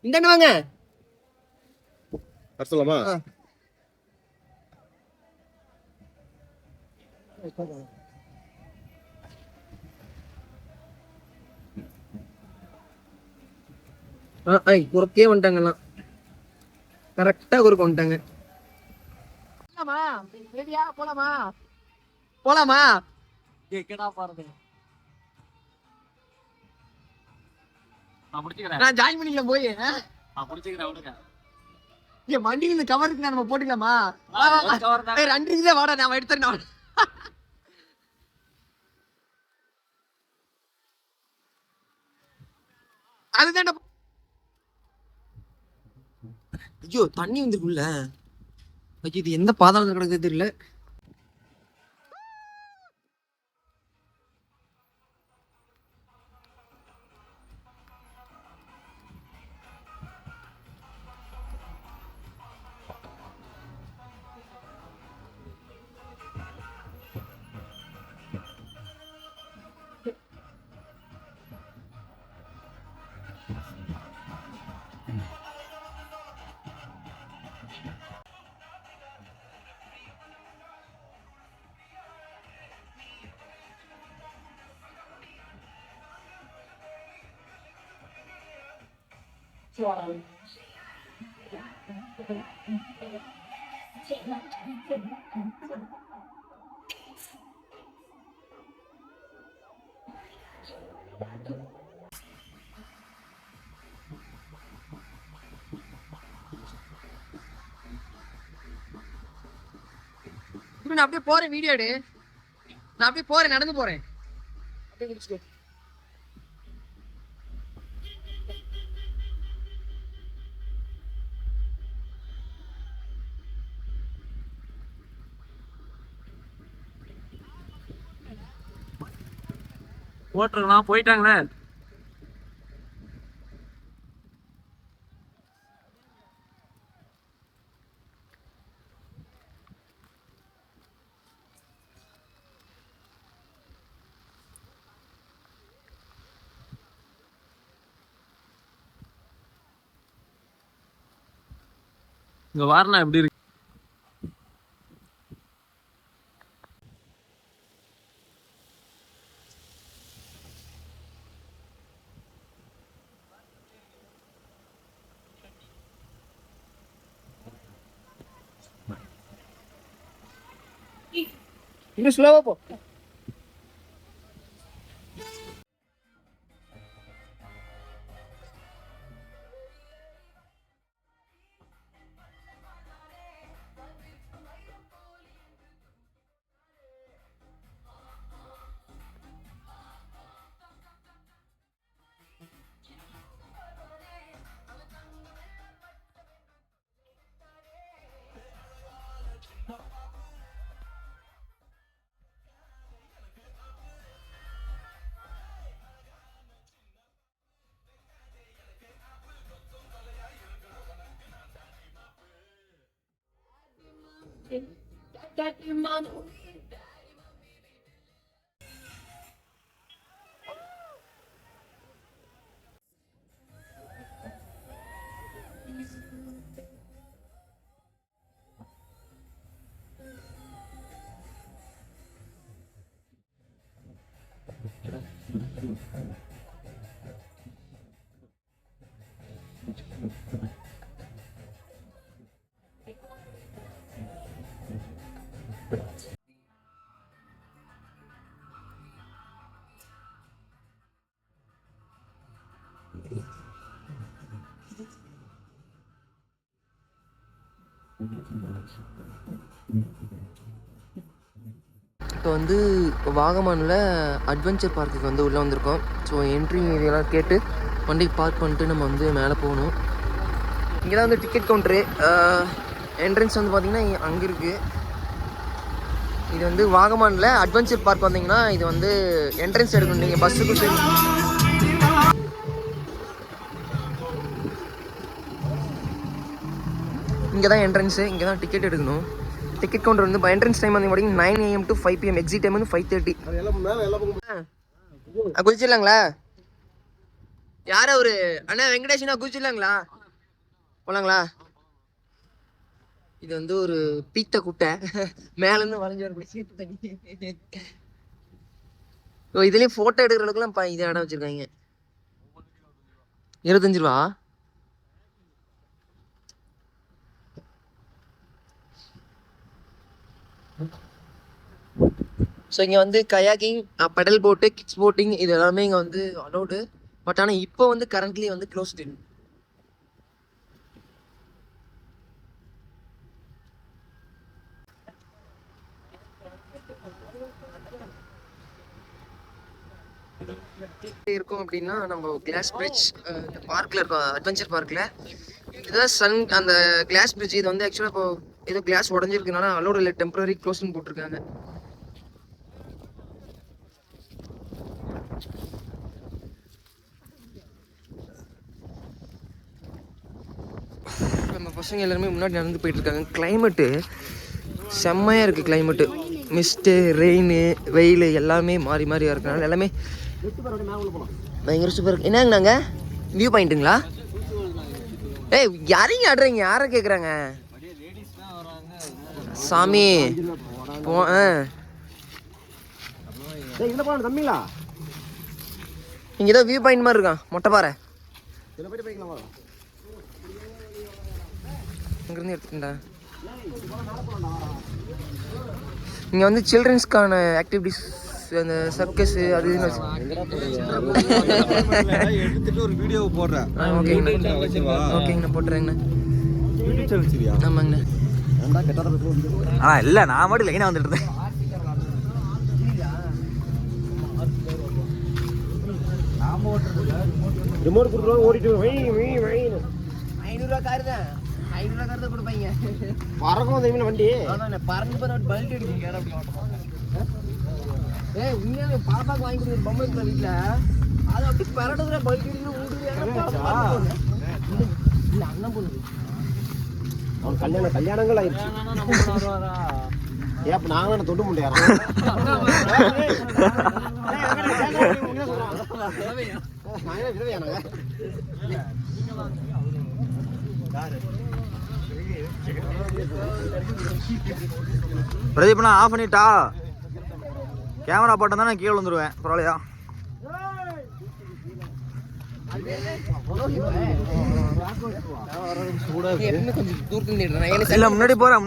Speaker 1: இந்த வாங்க
Speaker 6: சொல்லலாமா?
Speaker 1: குறைக்கே வந்துட்டாங்கலாம். கரெக்டாக ஒரு கொண்டாங்க. போலாமா போலாமா நான் ஜாயின் பண்ணிக்கலாம் போய் வண்டியில் இந்த கவர் இருக்கு நம்ம போட்டுக்கலாமா? 2 இதுல வாடா நான் எடுத்துறேன். அதுதான் ஐயோ தண்ணி வந்துருக்குல்ல. ஐயோ இது எந்த பாதாளத்துல கிடக்குது தெரியல. நான் அப்படியே போறேன், வீடியோ எடு. நான் அப்படியே போறேன், நடந்து போறேன். அப்படியே முடிச்சுக்கோ.
Speaker 2: ஓட்டுறலாம் போயிட்டாங்களே. இங்க வாரணம் எப்படி இருக்கு?
Speaker 1: இன்னும் ஸ்லோவா போ. இப்போ வந்து வாகமானில் அட்வென்ச்சர் பார்க்குக்கு வந்து உள்ளே வந்திருக்கோம். ஸோ என்ட்ரி இதெல்லாம் கேட்டு வண்டி பார்க் பண்ணிட்டு நம்ம வந்து மேலே போகணும். இங்கே தான் வந்து டிக்கெட் கவுண்ட்ரு. என்ட்ரன்ஸ் வந்து பார்த்திங்கன்னா அங்கே இருக்குது. இது வந்து வாகமானில் அட்வென்ச்சர் பார்க் வந்தீங்கன்னா இது வந்து என்ட்ரன்ஸ் எடுக்கணும். நீங்கள் பஸ்ஸுக்கு சரி இங்கே தான் என்ட்ரன்ஸு, இங்கே தான் டிக்கெட் எடுக்கணும். டிக்கெட் கவுண்டர் வந்து என்ட்ரன்ஸ் டைம் வந்து பார்த்தீங்கன்னா 9 AM to 5 PM. Exit time வந்து 5:30. குதிச்சிடலாங்களா? யார் ஒரு அண்ணா வெங்கடேஷனா குதிச்சிடலாங்களா? போலாங்களா? இது வந்து ஒரு பீத்த குட்டை மேலேருந்து வளைஞ்சு வரக்கூடிய. ஓ இதுலேயும் ஃபோட்டோ எடுக்கிறதுக்குலாம் இது இடம் வச்சுருக்காங்க. 25 ரூபா. ஸோ இங்கே வந்து கயாக்கிங், பெடல் போட்டு, கிட்ஸ் போட்டிங் இது எல்லாமே இங்கே வந்து அலோடு. பட் ஆனால் இப்போ வந்து கரண்ட்லி வந்து க்ளோஸ்டு. இருக்கும் அப்படின்னா நம்ம கிளாஸ் பிரிட்ஜ் இந்த பார்க்கில் இருக்கோம், அட்வென்ச்சர் பார்க்கில். இதுதான் அந்த கிளாஸ் பிரிட்ஜ். இது வந்து ஆக்சுவலாக இப்போ ஏதோ கிளாஸ் உடஞ்சிருக்குனால அலோடு இல்லை, டெம்பரரி க்ளோஸ்ன்னு போட்டிருக்காங்க. நம்ம பசங்க எல்லாருமே முன்னாடி நடந்து போயிட்டு இருக்காங்க. கிளைமேட்டு செம்மையாக இருக்குது. கிளைமேட்டு மிஸ்ட்டு, ரெயின், வெயில் எல்லாமே மாறி மாறி இருக்கனால எல்லாமே பயங்கர சூப்பர் இருக்கு. என்னங்க நாங்கள் வியூ பாயிண்ட்டுங்களா? ஏய் யாரையும் ஆடுறீங்க? யாரை கேட்குறாங்க சாமி? இங்கே ஏதோ வியூ பாயிண்ட் மாதிரி இருக்கான், மொட்டைப்பாறை. இங்கேருந்து எடுத்துட்டா. இங்கே வந்து சில்ட்ரன்ஸ்க்கான ஆக்டிவிட்டிஸ், அந்த சர்க்கஸ் அது இதுன்னு
Speaker 3: எடுத்துட்டு ஒரு வீடியோ போடுறேன்.
Speaker 1: ஓகேங்கண்ணா, ஓகேங்கண்ணா, போட்டுறேங்கண்ணா. ஆமாங்கண்ணா.
Speaker 3: இல்லை நான் மட்டும் லைனாக வந்துட்டு இருந்தேன்.
Speaker 5: ரிமோட் கொடுத்துருவாங்க, ஓடிட்டு
Speaker 1: 500 காரு தான், 500 காரு தான் கொடுப்பாங்க.
Speaker 5: பறக்கும் தெரியுமா வண்டி?
Speaker 1: பறந்து போகிற பல்ட் அடிக்கும் கேட அப்படி ஓட்டமாக. ஏய் உண்மையாக பாப்பாக்கு வாங்கி கொடுக்குற பொம்மை இருக்கிற வீட்டில் அது அப்படி பரடுற பல்ட் அடிக்கணும் ஊடுது. இல்லை அண்ணன் பொண்ணு
Speaker 5: அவன் கல்யாணங்கள் ஆயிடுச்சு. ஏன் நாங்களும் தொட்டு முடியாது.
Speaker 3: பிரதீப் நான் ஆஃப் பண்ணிட்டா, கேமரா போட்டா நான் கீழே வந்துடுவேன். பரவாயில்லையா? இல்ல முன்னாடி போறேன்.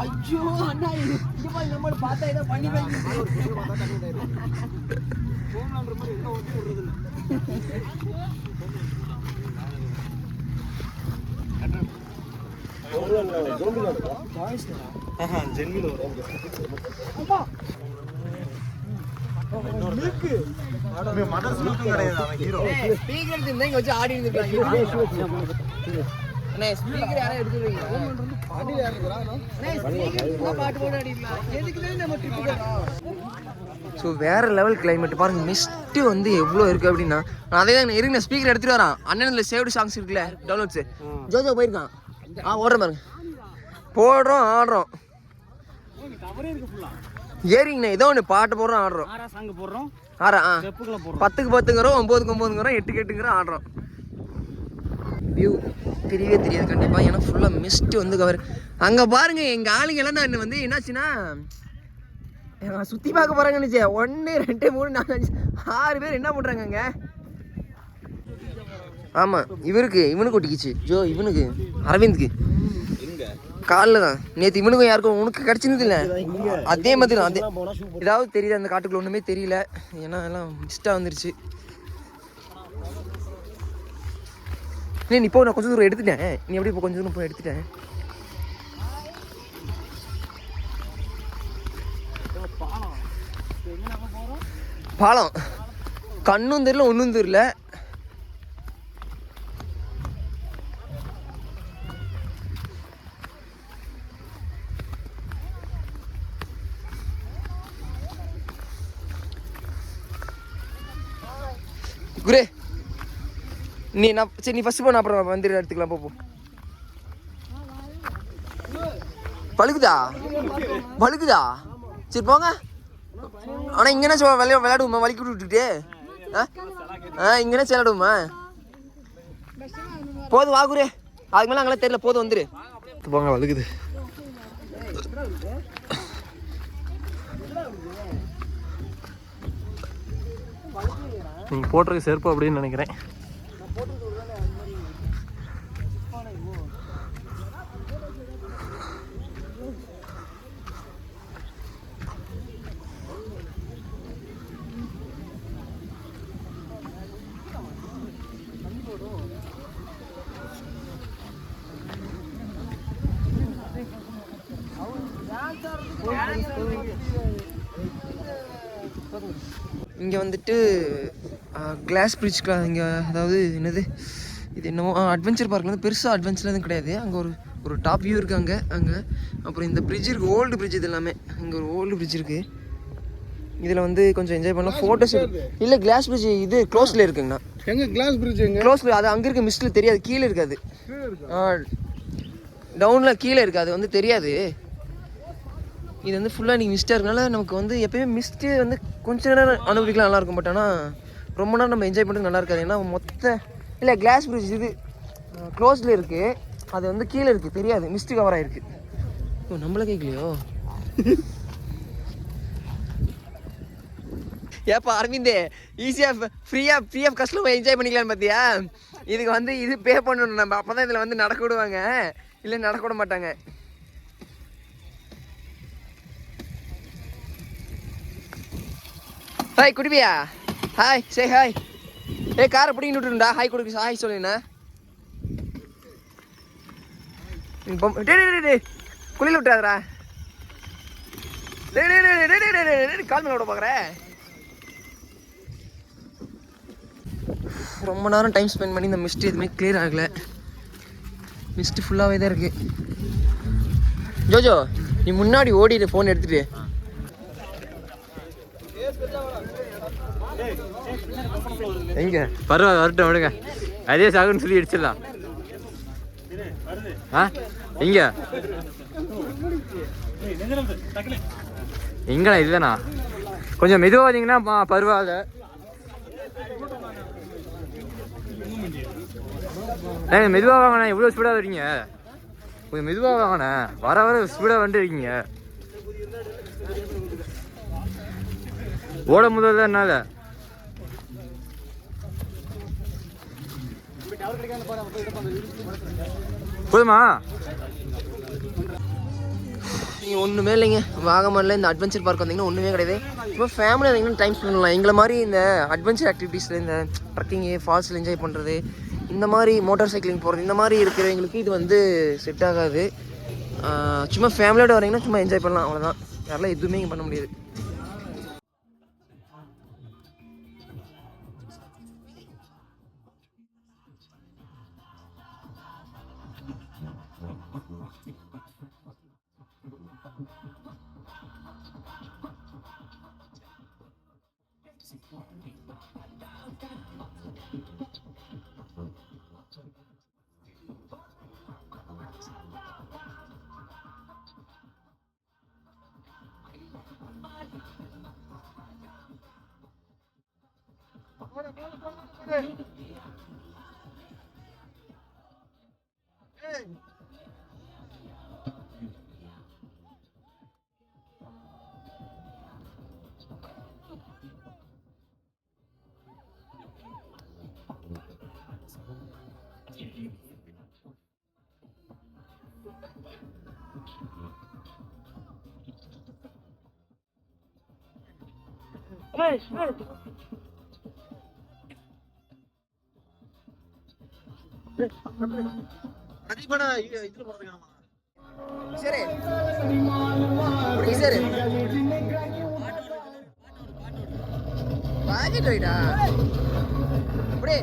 Speaker 1: ஐயோ அண்ணா, நம்ம பார்த்தா ஏதோ பண்ணி வச்சு ஆடி ஸோ வேற லெவல் கிளைமேட் பாருங்க. மிஸ்ட் வந்து எவ்வளோ இருக்கு அப்படின்னா, அதே தான் இருங்க ஸ்பீக்கர் எடுத்துட்டு வரான். அண்ணன் சேவ்டு சாங்ஸ் இருக்குல்ல டவுன்லோட்ஸ், ஜோஜோ போயிருக்கான். ஓடுற பாருங்க, போடுறோம் ஆடுறோம் ஏறிங்கண்ணா. ஏதோ ஒன்று பாட்டு போடுறோம் ஆடுறோம். ஆறா 10க்கு 10ங்கிறோம், 9க்கு 9ங்கிறோம், 8க்கு 8ங்கிறோம் ஆடுறோம். வியூ தெரியவே தெரியாது கண்டிப்பாக, ஏன்னா ஃபுல்லாக மிஸ்ட்டு வந்து கவர். அங்கே பாருங்க எங்கள் ஆளுங்கெல்லாம் நான் வந்து என்னாச்சுன்னா சுற்றி பார்க்க போகிறாங்கன்னு நினச்சேன். 1 2 3 4 5 6 பேர் என்ன பண்ணுறாங்க அங்கே? ஆமாம் இவனுக்கு ஒட்டிக்கிச்சு ஜோ, இவனுக்கு அரவிந்துக்கு காலில் தான். நேற்று இவனுக்கும் யாருக்கும் உனக்கு கிடச்சினது இல்லை, அதே மாதிரி தான். அதே ஏதாவது தெரியல, அந்த காட்டுக்குள்ள ஒன்றுமே தெரியல, ஏன்னா எல்லாம் மிஸ்டாக வந்துருச்சு. நீ இப்போ நான் கொஞ்சம் தூரம் எடுத்துட்டேன், நீ எப்படி இப்போ கொஞ்சம் தூரம் போய் எடுத்துட்டேன். பாலம் கண்ணும் தெரியல ஒன்றும் தெரியல. குரே நீ சரி நீ ஃபஸ்ட்டு போன அப்புறம் வந்துடு எடுத்துக்கலாம். போ பழுக்குதா சரி போங்க. ஆனால் இங்கேனா விளையாடுவோமா வலிக்கி விட்டுக்கிட்டே? இங்கேனா விளையாடுவோமா? போதும் வாகுரே, அதுக்கு மேலே அங்கெல்லாம் தெரியல, போதும் வந்துரு.
Speaker 5: போங்க, வழுகுது.
Speaker 2: நீங்கள் போட்டிருக்க செருப்பு அப்படின்னு நினைக்கிறேன்.
Speaker 1: இங்கே வந்துட்டு கிளாஸ் பிரிட்ஜ்க்கு இங்கே, அதாவது என்னது இது என்னமோ அட்வென்ச்சர் பார்க்கில் வந்து பெருசாக அட்வென்ச்சர் எதுவும் கிடையாது. அங்கே ஒரு டாப் வியூ இருக்குது அங்கே. அப்புறம் இந்த பிரிட்ஜ் இருக்குது, ஓல்டு பிரிட்ஜ். இது எல்லாமே இங்கே ஒரு ஓல்டு பிரிட்ஜ் இருக்குது. இதில் வந்து கொஞ்சம் என்ஜாய் பண்ணலாம், ஃபோட்டோஸ். இல்லை, கிளாஸ் பிரிட்ஜ் இது க்ளோஸில் இருக்குங்கண்ணா.
Speaker 5: எங்கே கிளாஸ் பிரிட்ஜ்? எங்கே
Speaker 1: க்ளோஸில்? அது அங்கே இருக்க மிஸ்டில் தெரியாது, கீழே இருக்காது. டவுனில் கீழே இருக்காது, வந்து தெரியாது. இது வந்து ஃபுல்லாக நீங்கள் மிஸ்டாக இருக்கனால நமக்கு வந்து எப்போயுமே மிஸ்ட்டு வந்து கொஞ்சம் நேரம் அனுபவிக்கலாம் நல்லாயிருக்கும். பட் ஆனால் ரொம்ப நேரம் நம்ம என்ஜாய் பண்ணுறது நல்லா இருக்காது. ஏன்னா இல்லை கிளாஸ் பிரிட்ஜ் இது க்ளோஸில் இருக்குது, அது வந்து கீழே இருக்குது, தெரியாது, மிஸ்ட்டு கவர் ஆகிருக்கு. ஓ, நம்மள கேட்கலையோ? ஏப்பா அரவிந்தே, ஈஸியாக ஃப்ரீயாக கஷ்டமாக என்ஜாய் பண்ணிக்கலான்னு பார்த்தியா? இதுக்கு வந்து இது பே பண்ணணும் நம்ம, அப்போ தான் இதில் வந்து நடக்க விடுவாங்க, இல்லை நடக்க விட மாட்டாங்க. ஹாய் குடிப்பியா? Hi, say hi. காரை பிடிக்கிட்டு விட்டுருண்டா, ஹாய் கொடுக்கு, ஹாய் சொல்லுண்ணா. குளியில் விட்டுறாதரா, கால் மேலே விட பார்க்குற. ரொம்ப நேரம் டைம் ஸ்பெண்ட் பண்ணி இந்த மிஸ்ட் எதுவுமே கிளியர் ஆகலை. மிஸ்ட்டு ஃபுல்லாகவே தான் இருக்குது. ஜோஜோ, நீ முன்னாடி ஓடிட்டு ஃபோன் எடுத்துகிட்டு.
Speaker 4: எங்க பரவாயில்ல, வரட்டும் விடுங்க. அதே சாகுன்னு சொல்லி அடிச்சிடலாம். எங்க எங்கண்ணா? இதுதானா? கொஞ்சம் மெதுவாக வந்தீங்கன்னா பரவாயில்ல. மெதுவாக வாங்கண்ணா, எவ்வளோ ஸ்பீடாக வரீங்க? கொஞ்சம் மெதுவாக வாங்கண்ணா, வர ஸ்பீடாக வந்துருக்கீங்க. ஓட முதல்ல என்னால போதுமா?
Speaker 1: நீங்கள் ஒன்றுமே இல்லைங்க, வாகமானில் இந்த அட்வென்ச்சர் பார்க் வந்தீங்கன்னா ஒன்றுமே கிடையாது. இப்போ ஃபேமிலி வந்தீங்கன்னா டைம் ஸ்பெண்ட் பண்ணலாம். எங்களை மாதிரி இந்த அட்வென்ச்சர் ஆக்டிவிட்டீஸில் இந்த ட்ரக்கிங்கு, ஃபால்ஸில் என்ஜாய் பண்ணுறது, இந்த மாதிரி மோட்டார் சைக்கிளிங் போகிறது, இந்த மாதிரி இருக்கிறவங்களுக்கு இது வந்து செட் ஆகாது. சும்மா ஃபேமிலியோட வரீங்கன்னா சும்மா என்ஜாய் பண்ணலாம், அவ்வளோதான். யாரெல்லாம் எதுவுமே இங்கே பண்ண முடியாது. சரி சரி பாக்கெட் வைடா அப்படியே.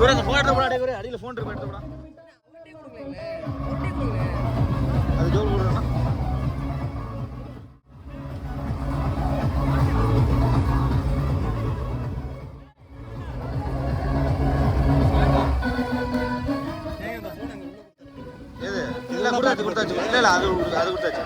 Speaker 3: குரேஷ் போன் எடுத்து போடா, டேய் குரே அடியில போன் இருக்கு எடுத்து போடா. கொடுத்தாச்சு. இல்லை அது கொடுத்தாச்சு.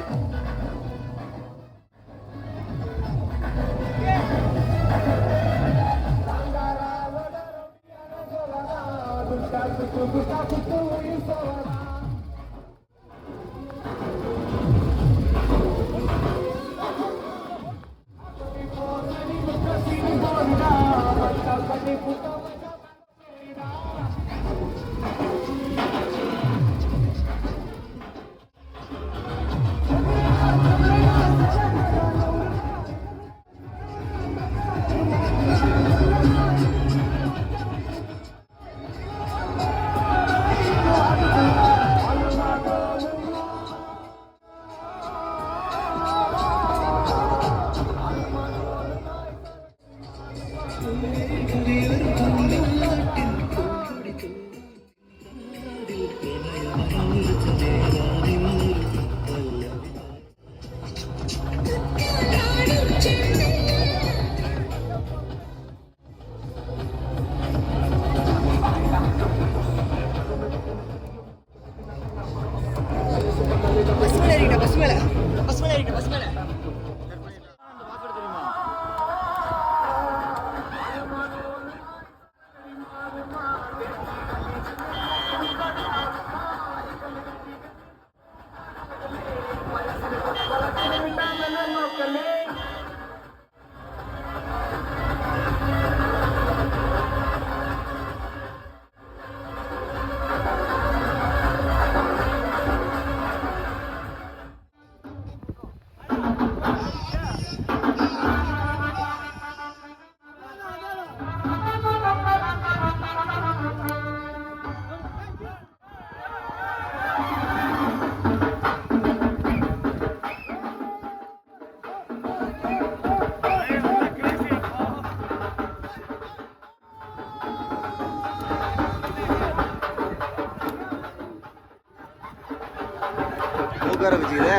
Speaker 3: உட்கார வச்சுக்கிற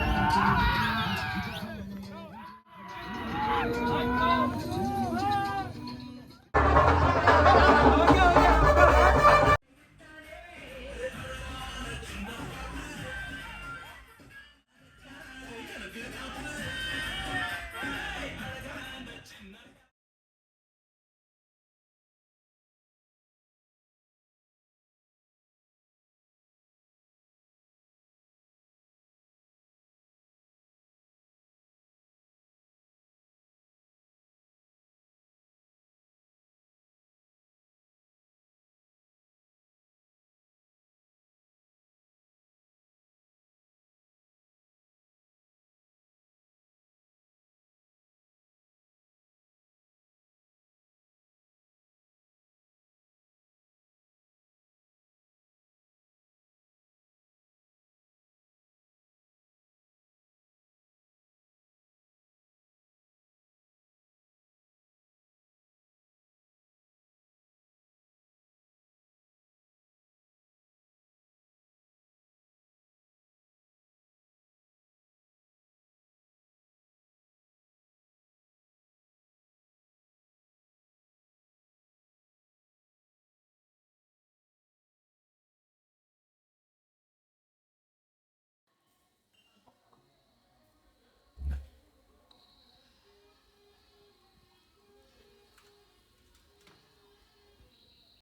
Speaker 9: Thank you.